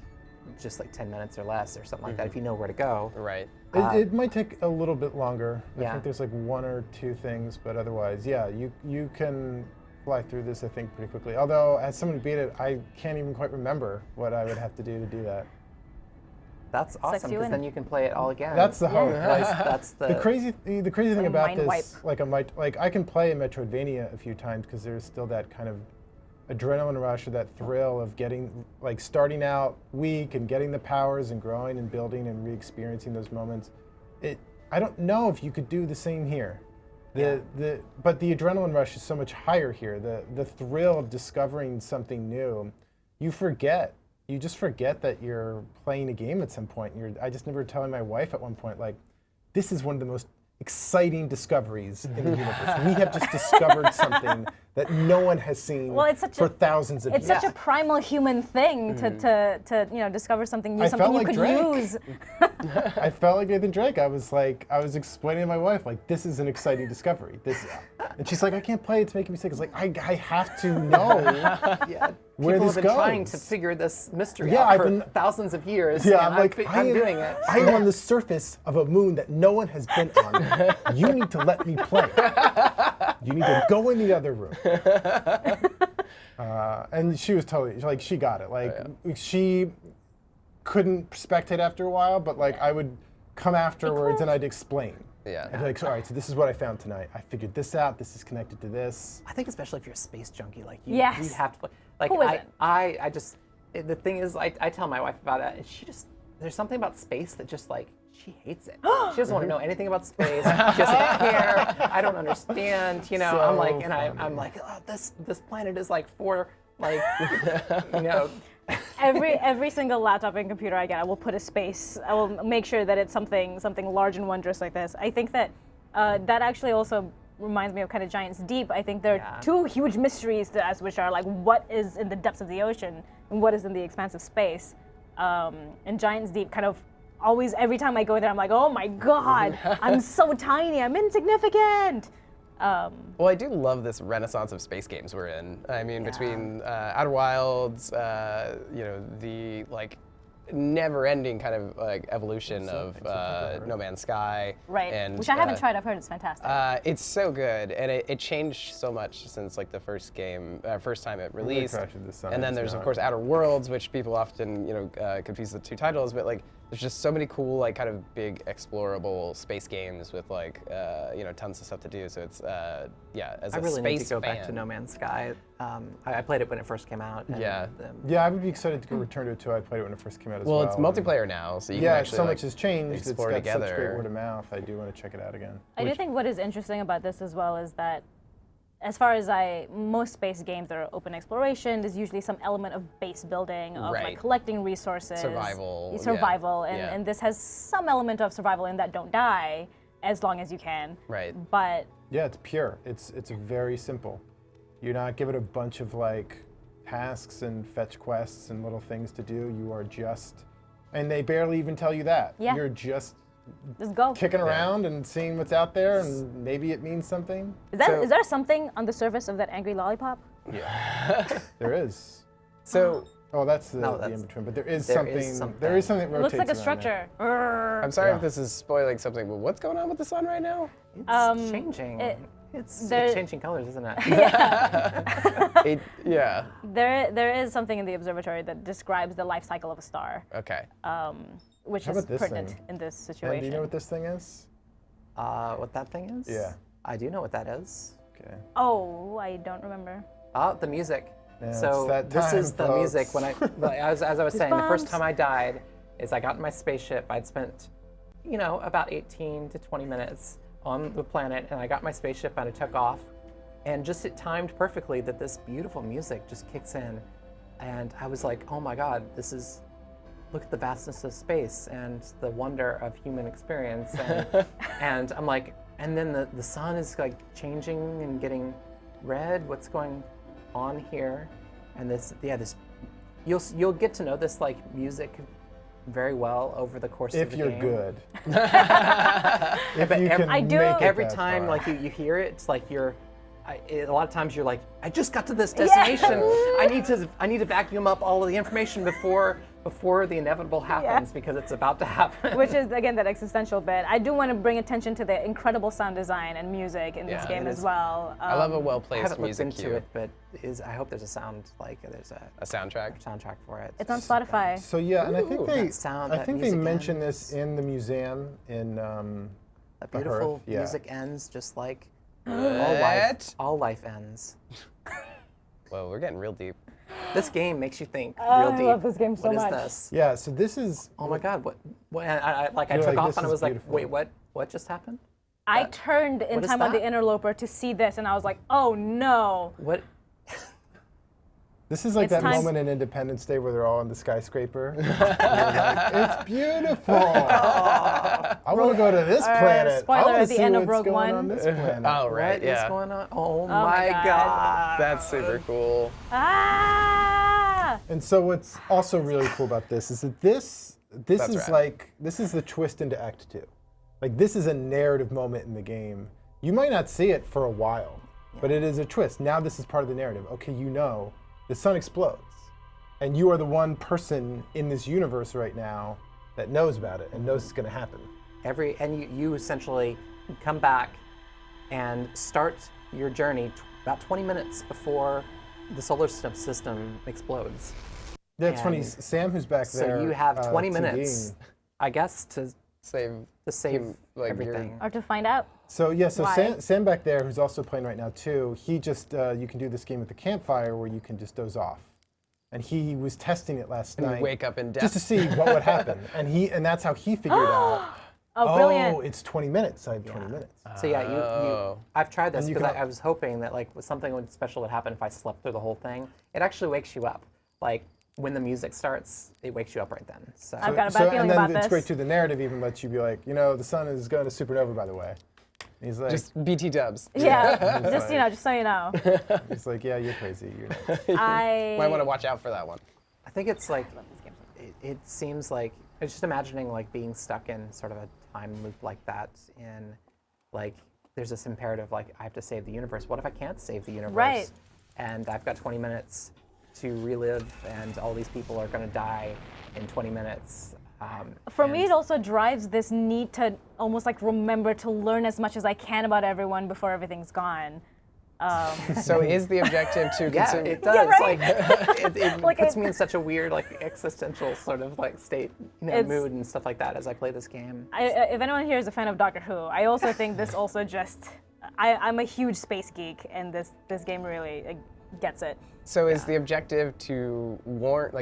B: just like 10 minutes or less or something like that if you know where to go.
A: Right.
C: It might take a little bit longer. I
B: Yeah.
C: think there's like one or two things, but otherwise, yeah, you can fly through this, I think, pretty quickly. Although, as someone who beat it, I can't even quite remember what I would have to do that.
B: That's awesome because then you can play it all again.
C: That's the hope.
B: That's
C: The crazy thing about
D: mind
C: this, like I can play a Metroidvania a few times because there's still that kind of adrenaline rush or that thrill of starting out weak and getting the powers and growing and building and re-experiencing those moments. I don't know if you could do the same here. But the adrenaline rush is so much higher here. The thrill of discovering something new, you just forget that you're playing a game at some point. I just remember telling my wife at one point, like, this is one of the most exciting discoveries in the universe. We have just discovered something that no one has seen for thousands of years.
D: It's such a primal human thing to discover something new, something you could use.
C: I felt like Nathan Drake. I was explaining to my wife, like, this is an exciting discovery. And she's like, I can't play. It's making me sick. It's like, I have to know where
B: People
C: this
B: have been
C: goes.
B: trying to figure this mystery
C: Yeah,
B: out
C: I've
B: for
C: been-
B: thousands of years.
C: Yeah,
B: and
C: I'm like,
B: I'm doing it.
C: I am on the surface of a moon that no one has been on. You need to let me play. You need to go in the other room. And she was totally, like, she got it. Like, she couldn't spectate after a while, but, like, I would come afterwards and I'd explain.
A: Yeah.
C: I'd be like, all right, so this is what I found tonight. I figured this out. This is connected to this.
B: I think especially if you're a space junkie, like you have to play. Like
D: Who isn't?
B: I just the thing is, I tell my wife about it, and she just there's something about space that just like she hates it. She doesn't want to know anything about space. She doesn't care. I don't understand. You know,
C: So
B: I'm like, and
C: funny.
B: I'm like, oh, this planet is like for like, you know.
D: Every single laptop and computer I get, I will put a space. I will make sure that it's something large and wondrous like this. I think that that actually also reminds me of kind of Giants Deep. I think there are two huge mysteries to us, which are like what is in the depths of the ocean and what is in the expanse of space. And Giants Deep kind of always, every time I go there, I'm like, oh my God, I'm so tiny, I'm insignificant.
A: Well, I do love this renaissance of space games we're in. I mean, between Outer Wilds, you know, the like never-ending kind of like evolution of No Man's Sky.
D: Right,
A: and,
D: which I haven't tried. I've heard it's fantastic.
A: It's so good, and it changed so much since like the first time it released.
C: crashed this summer,
A: And then
C: it's
A: there's of
C: not.
A: course Outer Worlds, which people often confuse the two titles, but like there's just so many cool like kind of big explorable space games with like tons of stuff to do. So it's as
B: I
A: a
B: really
A: space
B: need to go
A: fan,
B: back to No Man's Sky. I played it when it first came out. And,
A: Yeah.
C: Yeah, I would be excited to go return to it too. I played it when it first came out as well.
A: Well, it's multiplayer now, so you can
C: Yeah,
A: actually
C: so
A: like,
C: much has changed. It's
A: explore
C: got
A: together.
C: such great word of mouth. I do want to check it out again.
D: I do think what is interesting about this as well is that, as far as most space games that are open exploration, there's usually some element of base building, of
A: Right.
D: like collecting resources,
A: Survival,
D: and this has some element of survival in that don't die as long as you can.
A: Right.
D: But
C: Yeah, it's pure. It's very simple. You're not given a bunch of like tasks and fetch quests and little things to do. You are just, and they barely even tell you that.
D: Yeah.
C: You're just
D: just go.
C: kicking around and seeing what's out there, and maybe it means something.
D: Is there something on the surface of that angry lollipop?
C: There is.
A: So
C: Oh, that's the
B: No, that's-
C: in between. But there is
B: there
C: something.
B: is something.
C: There is something that
D: It looks
C: rotates
D: like a
C: around there.
D: structure.
A: I'm sorry
C: Yeah.
A: if this is spoiling something, but what's going on with the sun right now?
B: It's changing. It's
D: there-
B: changing colors, isn't it?
A: Yeah.
D: There is something in the observatory that describes the life cycle of a star,
A: Okay.
D: which
C: How
D: is
C: about this
D: pertinent
C: thing?
D: in this
C: And
D: situation.
C: do you know what this thing is?
B: What that thing is?
C: Yeah.
B: I do know what that is.
C: Okay.
D: Oh, I don't remember.
B: The music.
C: Yeah,
B: So
C: it's that
B: this
C: time,
B: is the
C: folks.
B: music. When as I was saying, the first
D: Goosebumps.
B: time I died is I got in my spaceship. I'd spent, about 18 to 20 minutes on the planet, and I got my spaceship and I took off, and just it timed perfectly that this beautiful music just kicks in, and I was like, oh my God, look at the vastness of space and the wonder of human experience, and, and I'm like, and then the sun is like changing and getting red. What's going on here? And you'll get to know this like music very well over the course of
C: If
B: the
C: you're
B: game.
C: good.
B: But
C: If you can
D: I do-
C: make it
B: every
C: that
B: time
C: far.
B: like you hear it, it's like a lot of times you're like, I just got to this destination. I need to vacuum up all of the information before the inevitable happens because it's about to happen.
D: Which is, again, that existential bit. I do want to bring attention to the incredible sound design and music in this
A: Yeah,
D: game
B: it
D: as
B: is.
D: well.
A: I love a
B: I
A: well-placed
B: haven't looked
A: music
B: into
A: cue.
B: it, but I hope there's a sound there's
A: A soundtrack.
B: soundtrack for it.
D: It's on Spotify.
C: So yeah, and I think
B: Ooh,
C: they,
B: that sound,
C: I
B: that
C: think they
B: music
C: mention
B: ends.
C: this in the museum in
B: That
C: the
B: beautiful
C: Hearth, yeah.
B: music ends just like
A: What?
B: all life ends.
A: Whoa, we're getting real deep.
B: This game makes you think
D: Oh,
B: real
D: I
B: deep.
D: love this game so
B: What is
D: much.
B: this?
C: Yeah, so this is
B: Oh my God! What? And I
C: You're
B: took
C: like,
B: off
C: this
B: and I
C: is
B: was like,
C: beautiful.
B: wait, what? What just happened?
D: I turned in
B: what is
D: time on the
B: that?
D: interloper to see this, and I was like, oh no.
B: What?
C: this is like
D: It's
C: that
D: time-
C: moment in Independence Day where they're all on the skyscraper. And you're like, it's beautiful. I want to go to this planet.
D: spoiler
C: I want
D: at
C: to
D: the
C: see
D: end of
C: what's
D: Rogue
C: going
D: One.
C: on this planet.
A: Oh, right,
B: What is
A: yeah.
B: going on? Oh,
D: my
B: my
D: God.
B: God!
A: That's super cool.
D: Ah!
C: And so what's also really cool about this is that this
A: That's
C: is
A: rad.
C: like, this is the twist into Act 2. Like, this is a narrative moment in the game. You might not see it for a while, but it is a twist. Now this is part of the narrative. Okay, the sun explodes. And you are the one person in this universe right now that knows about it and knows it's going to happen.
B: And you essentially come back and start your journey about 20 minutes before the solar system explodes.
C: Yeah, it's funny.
B: And
C: Sam, who's back there.
B: So you have 20
C: TDing.
B: minutes, I guess, to
A: Save
B: save
A: like,
B: everything.
D: Or to find out.
C: So yeah, so
D: Why?
C: Sam back there, who's also playing right now too. He just you can do this game at the campfire where you can just doze off, and he was testing it last
A: and
C: night
A: wake up in death.
C: just to see what would happen, and that's how he figured out.
D: Oh, brilliant.
C: It's 20 minutes. I have 20 minutes.
B: So yeah,
A: Oh.
B: I've tried this
C: And you
B: because
C: can-
B: I was hoping that like something special would happen if I slept through the whole thing. It actually wakes you up. Like when the music starts, it wakes you up right then. So
D: I've got a bad feeling
C: and then
D: about
C: it's
D: this.
C: great too. The narrative even lets you be like, the sun is going to supernova, by the way. And he's like,
A: Just BT dubs.
D: Yeah, just just so you know.
C: he's like, yeah, you're crazy. You're nuts.
D: I
A: Might want to watch out for that one.
B: I think it's like it seems like it's just imagining like being stuck in sort of a time loop like that. In like there's this imperative like I have to save the universe. What if I can't save the universe?
D: Right.
B: And I've got 20 minutes to relive, and all these people are going to die in 20 minutes.
D: For me,
B: and-
D: it also drives this need to almost like remember to learn as much as I can about everyone before everything's gone.
A: So is the objective to
B: Yeah,
A: consume?
B: it does.
D: right.
B: Like it
D: Like
B: puts
D: it-
B: me in such a weird, like existential sort of like state,
D: It's-
B: mood and stuff like that as I play this game.
D: If anyone here is a fan of Doctor Who, I also think this also just. I'm a huge space geek, and this game really gets it.
A: So is the objective to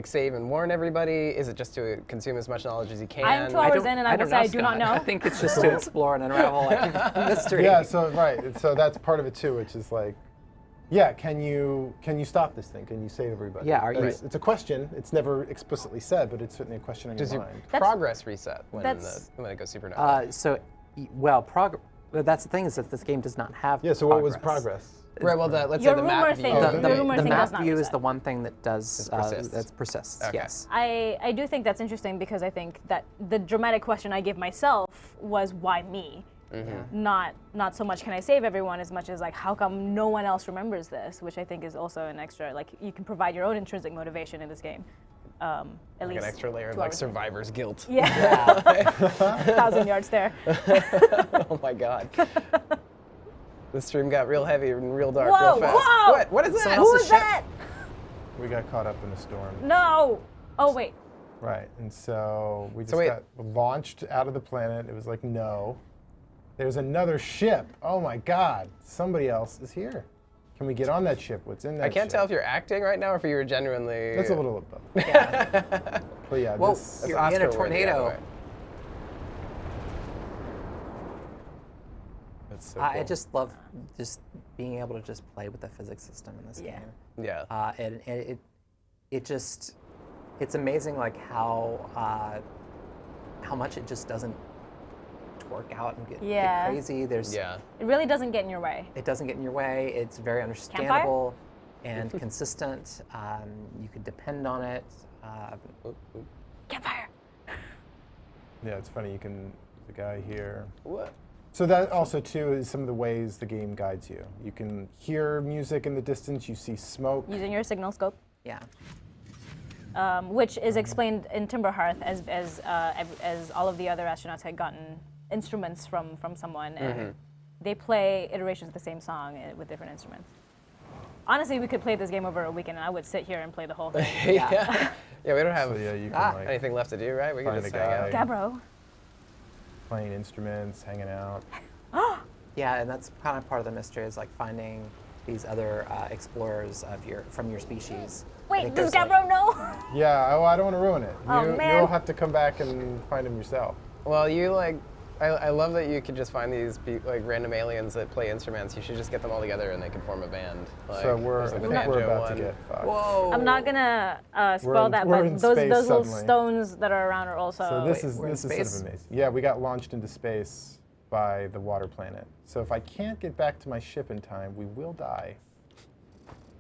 A: save and warn everybody? Is it just to consume as much knowledge as you can?
D: I'm 2 hours in, and I will
B: don't
D: say I
B: know,
D: do not
B: Scott.
D: know.
B: I think it's just to explore and unravel like mystery.
C: Yeah, so right. So that's part of it too, which is like, yeah, can you stop this thing? Can you save everybody?
B: Yeah, are you-
C: It's a question. It's never explicitly said, but it's certainly a question on
A: Does
C: your
A: your
C: mind.
A: progress reset when
D: That's-
A: it goes supernova?
B: That's the thing is that this game does not have.
C: Yeah. So what was progress?
A: Right. Well, let's
D: Your
A: say the map
D: rumor
A: view.
D: thing-
C: Oh,
D: the rumor
B: the
D: thing
B: map
D: does not
B: view is
D: reset.
B: the one thing that does
A: persists.
B: that persists.
A: Okay.
B: Yes.
D: I do think that's interesting because I think that the dramatic question I give myself was why me? Not so much can I save everyone as much as like how come no one else remembers this, which I think is also an extra like you can provide your own intrinsic motivation in this game. At
A: Like
D: least
A: an extra layer of
D: 2
A: like
D: hours in.
A: survivor's guilt.
D: Yeah, 1,000 yards there.
A: Oh my god. The stream got real heavy and real dark
D: Whoa,
A: real fast.
D: whoa!
A: What? What is that?
B: Someone
D: Who
B: else's
D: is
B: ship.
D: that?
C: We got caught up in a storm.
D: No. Oh wait.
C: Right. And so we just
A: wait.
C: got launched out of the planet. It was like, no. There's another ship. Oh my God. Somebody else is here. Can we get on that ship? What's in that
A: I can't
C: ship?
A: tell if you're acting right now or if you're genuinely.
C: That's a little of both.
B: Yeah.
C: But yeah,
B: Well,
C: this.
B: you're
A: Oscar
B: in a
A: worthy,
B: tornado.
A: by the way. That's so
B: I
A: cool.
B: just love just being able to just play with the physics system in this
D: Yeah.
B: game.
A: Yeah.
B: And it just it's amazing like how much it just doesn't work out and get
D: Yeah.
B: crazy. There's
A: Yeah.
D: It really doesn't get in your way.
B: it doesn't get in your way. It's very understandable and consistent. You can depend on it.
D: Campfire.
C: Yeah, it's funny. You can. The guy here.
A: What?
C: So that also too is some of the ways the game guides you. You can hear music in the distance. You see smoke.
D: Using your signal scope.
B: Yeah.
D: Which is explained in Timberhearth as all of the other astronauts had gotten instruments from someone, and they play iterations of the same song with different instruments. Honestly, we could play this game over a weekend, and I would sit here and play the whole thing.
A: Yeah. Yeah, we don't have
C: So yeah, you can like
A: anything left to do, right? We can
C: find
A: just
C: a
A: hang
C: guy.
A: out.
D: Gabro.
C: playing instruments, hanging out.
B: Yeah, and that's kind of part of the mystery is like finding these other explorers from your species. I
D: Wait,
B: think
D: does
B: there's,
D: Gabro know?
C: Yeah, I don't want to ruin it.
D: Oh, man.
C: You'll have to come back and find him yourself.
A: Well, I love that you could just find these random aliens that play instruments. You should just get them all together and they can form a band. Like,
C: So we're,
A: there's,
C: I
A: like,
C: think
A: the
C: we're
A: banjo
C: about to
A: one.
C: get fucked.
B: Whoa!
D: I'm not gonna spoil that,
C: we're
D: but
C: in
D: those
C: space
D: little
C: suddenly.
D: stones that are around are also.
C: So this
B: Wait, we're in
C: is sort
B: space?
C: of amazing. Yeah, we got launched into space by the water planet. So if I can't get back to my ship in time, we will die.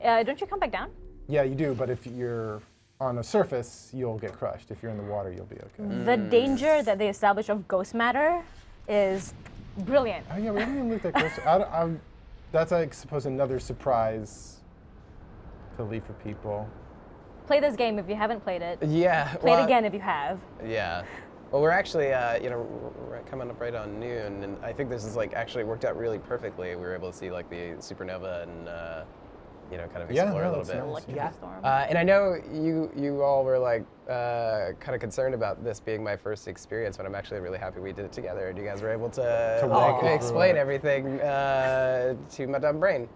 D: Don't you come back down?
C: Yeah, you do, but if you're on a surface, you'll get crushed. If you're in the water, you'll be okay.
D: The danger that they establish of ghost matter is brilliant.
C: Oh yeah, we haven't even looked at ghost. That's, I suppose, another surprise to leave for people.
D: Play this game if you haven't played it.
A: Yeah.
D: Play it again if you have.
A: Yeah. Well, we're actually, we're coming up right on noon, and I think this is like actually worked out really perfectly. We were able to see like the supernova and, kind of explore a little bit.
D: Electric
B: Yeah.
D: storm.
A: And I know you all were like kind of concerned about this being my first experience, but I'm actually really happy we did it together, and you guys were able to
C: walk
A: like,
C: us
A: explain
C: through it.
A: everything to my dumb brain.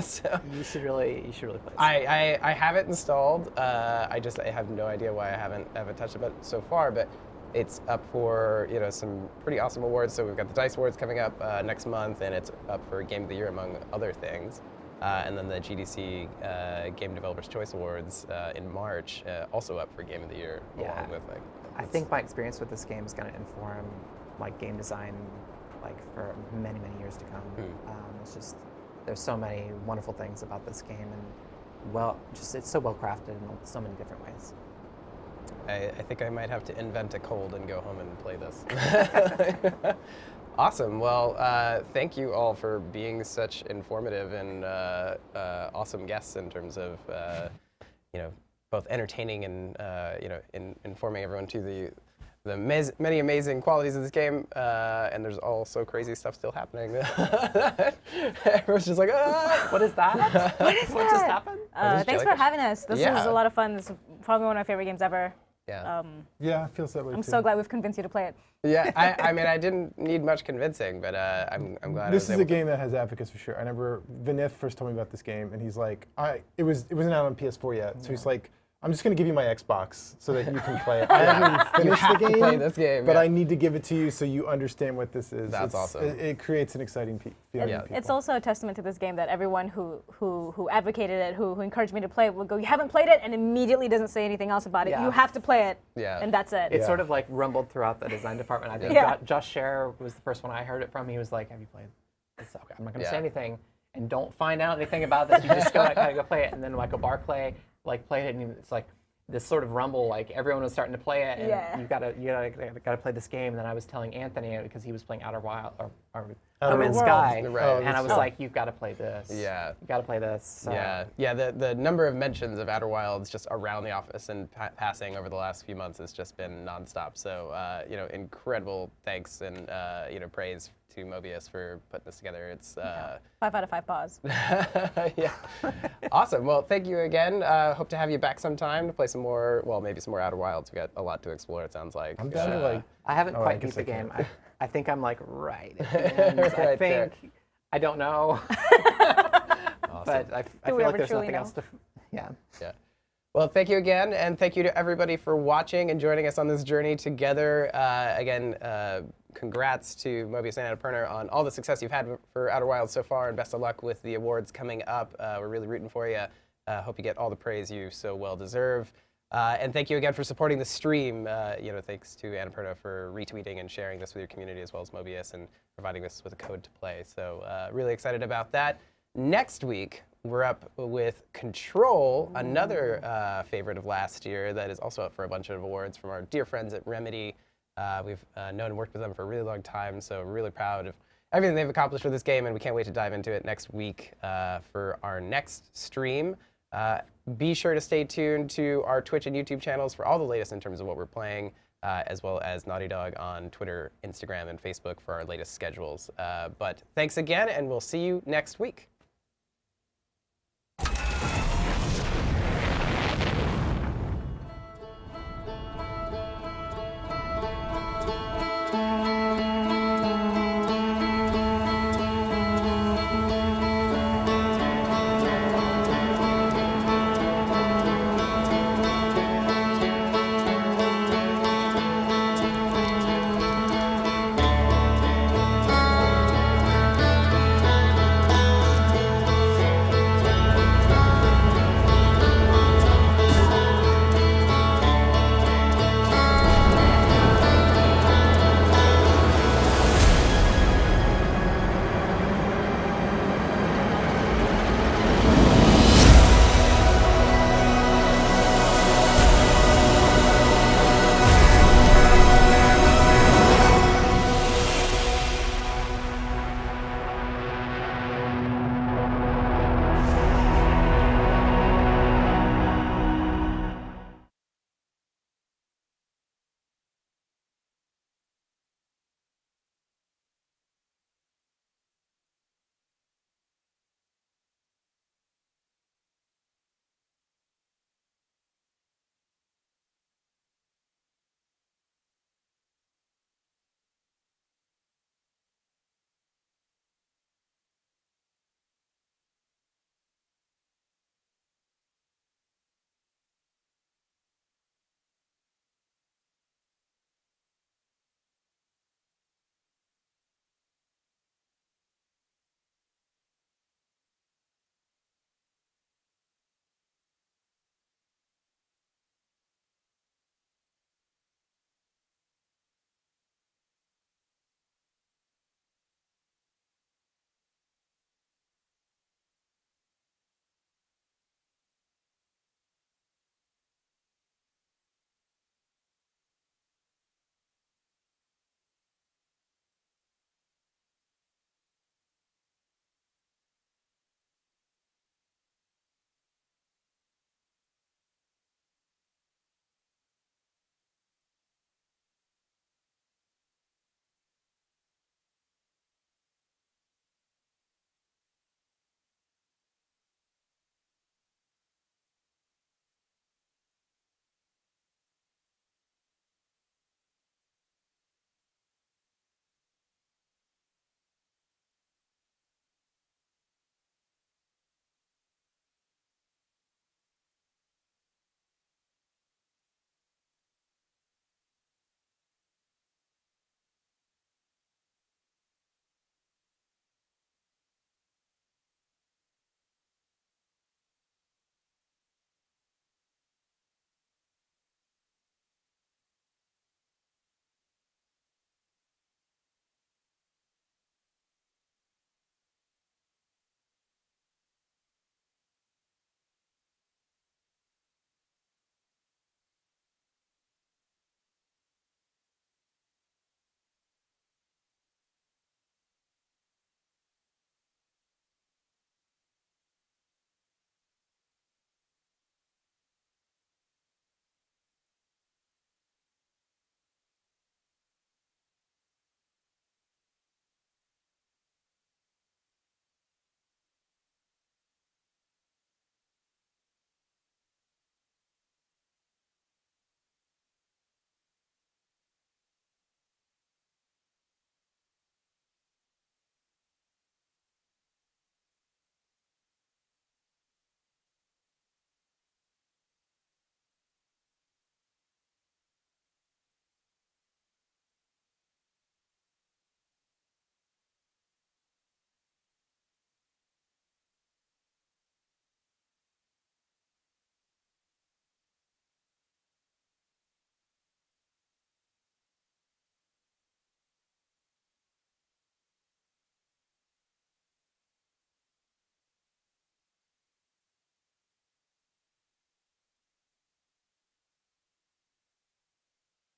A: So
B: You should really play this.
A: I have it installed. I have no idea why I haven't touched it so far, but it's up for some pretty awesome awards. So we've got the Dice Awards coming up next month, and it's up for Game of the Year among other things. And then the GDC Game Developers Choice Awards in March, also up for Game of the Year.
B: Yeah.
A: Along with
B: I think my experience with this game is going to inform like game design like for many years to come. It's just there's so many wonderful things about this game, and it's so well crafted in so many different ways.
A: I think I might have to invent a cold and go home and play this. Awesome. Well, thank you all for being such informative and awesome guests in terms of, both entertaining and, informing everyone to the many amazing qualities of this game. And there's also crazy stuff still happening. Everyone's just like, ah!
B: What is that?
D: What is
B: What
D: that?
B: just happened?
D: Thanks for
A: jellyfish?
D: having us. This
A: Yeah.
D: was a lot of fun. This is probably one of my favorite games ever.
A: Yeah.
C: Yeah, it feels that way
D: I'm
C: too.
D: so glad we've convinced you to play it.
A: Yeah. I mean, I didn't need much convincing, but I'm glad.
C: This
A: I
C: is
A: was
C: a game that has advocates for sure. I remember Vinith first told me about this game, and he's like, it wasn't out on PS4 yet, so he's like, I'm just going to give you my Xbox so that you can play it. I haven't finished
A: have
C: the
A: to
C: game,
A: play this game,
C: but
A: yeah.
C: I need to give it to you so you understand what this is.
A: That's awesome.
C: It creates an exciting feeling.
A: Yeah.
C: in people.
D: It's also a testament to this game that everyone who advocated it, who encouraged me to play it, will go, you haven't played it, and immediately doesn't say anything else about it.
B: Yeah.
D: You have to play it,
A: Yeah.
D: and that's it.
B: It's
C: Yeah.
B: sort of like rumbled throughout the design department. I think
D: Yeah.
B: Josh Scherer was the first one I heard it from. He was like, "Have you played this?" Okay, I'm not going to say
A: Yeah.
B: anything, and don't find out anything about this. You just gotta go play it. And then Michael Barclay played it, and it's like this sort of rumble. Like everyone was starting to play it, and
D: Yeah.
B: you gotta play this game. And then I was telling Anthony because he was playing Outer Wild or
C: Outer
B: No Man's
D: Worlds.
B: Sky,
A: Right.
C: Oh,
B: and I was
C: that's-
B: like, "You've got to play this.
A: Yeah.
B: you got to play this." So.
A: Yeah. The number of mentions of Outer Wilds just around the office and passing over the last few months has just been nonstop. So, incredible thanks and praise to Mobius for putting this together. It's
D: 5 out of 5 paws.
A: yeah, awesome. Well, thank you again. Hope to have you back sometime to play some more. Well, maybe some more Outer Wilds. We got a lot to explore. It sounds like.
C: I'm down to like.
B: I haven't
C: Oh, I
B: quite beat
C: guess
B: the
C: I can't.
B: game. I think I'm like right at the end. I
A: Right there.
B: think I don't know, but I
D: we
B: feel
D: ever
B: like there's
D: truly
B: nothing
D: know?
B: else to. Yeah.
A: Yeah. Well, thank you again, and thank you to everybody for watching and joining us on this journey together. Congrats to Mobius and Annapurna on all the success you've had for Outer Wilds so far, and best of luck with the awards coming up. We're really rooting for you. Hope you get all the praise you so well deserve. And thank you again for supporting the stream. Thanks to Annapurna for retweeting and sharing this with your community, as well as Mobius, and providing us with a code to play. So really excited about that. Next week, we're up with Control, another favorite of last year that is also up for a bunch of awards from our dear friends at Remedy. We've known and worked with them for a really long time, so really proud of everything they've accomplished with this game, and we can't wait to dive into it next week for our next stream. Be sure to stay tuned to our Twitch and YouTube channels for all the latest in terms of what we're playing, as well as Naughty Dog on Twitter, Instagram, and Facebook for our latest schedules. But thanks again, and we'll see you next week.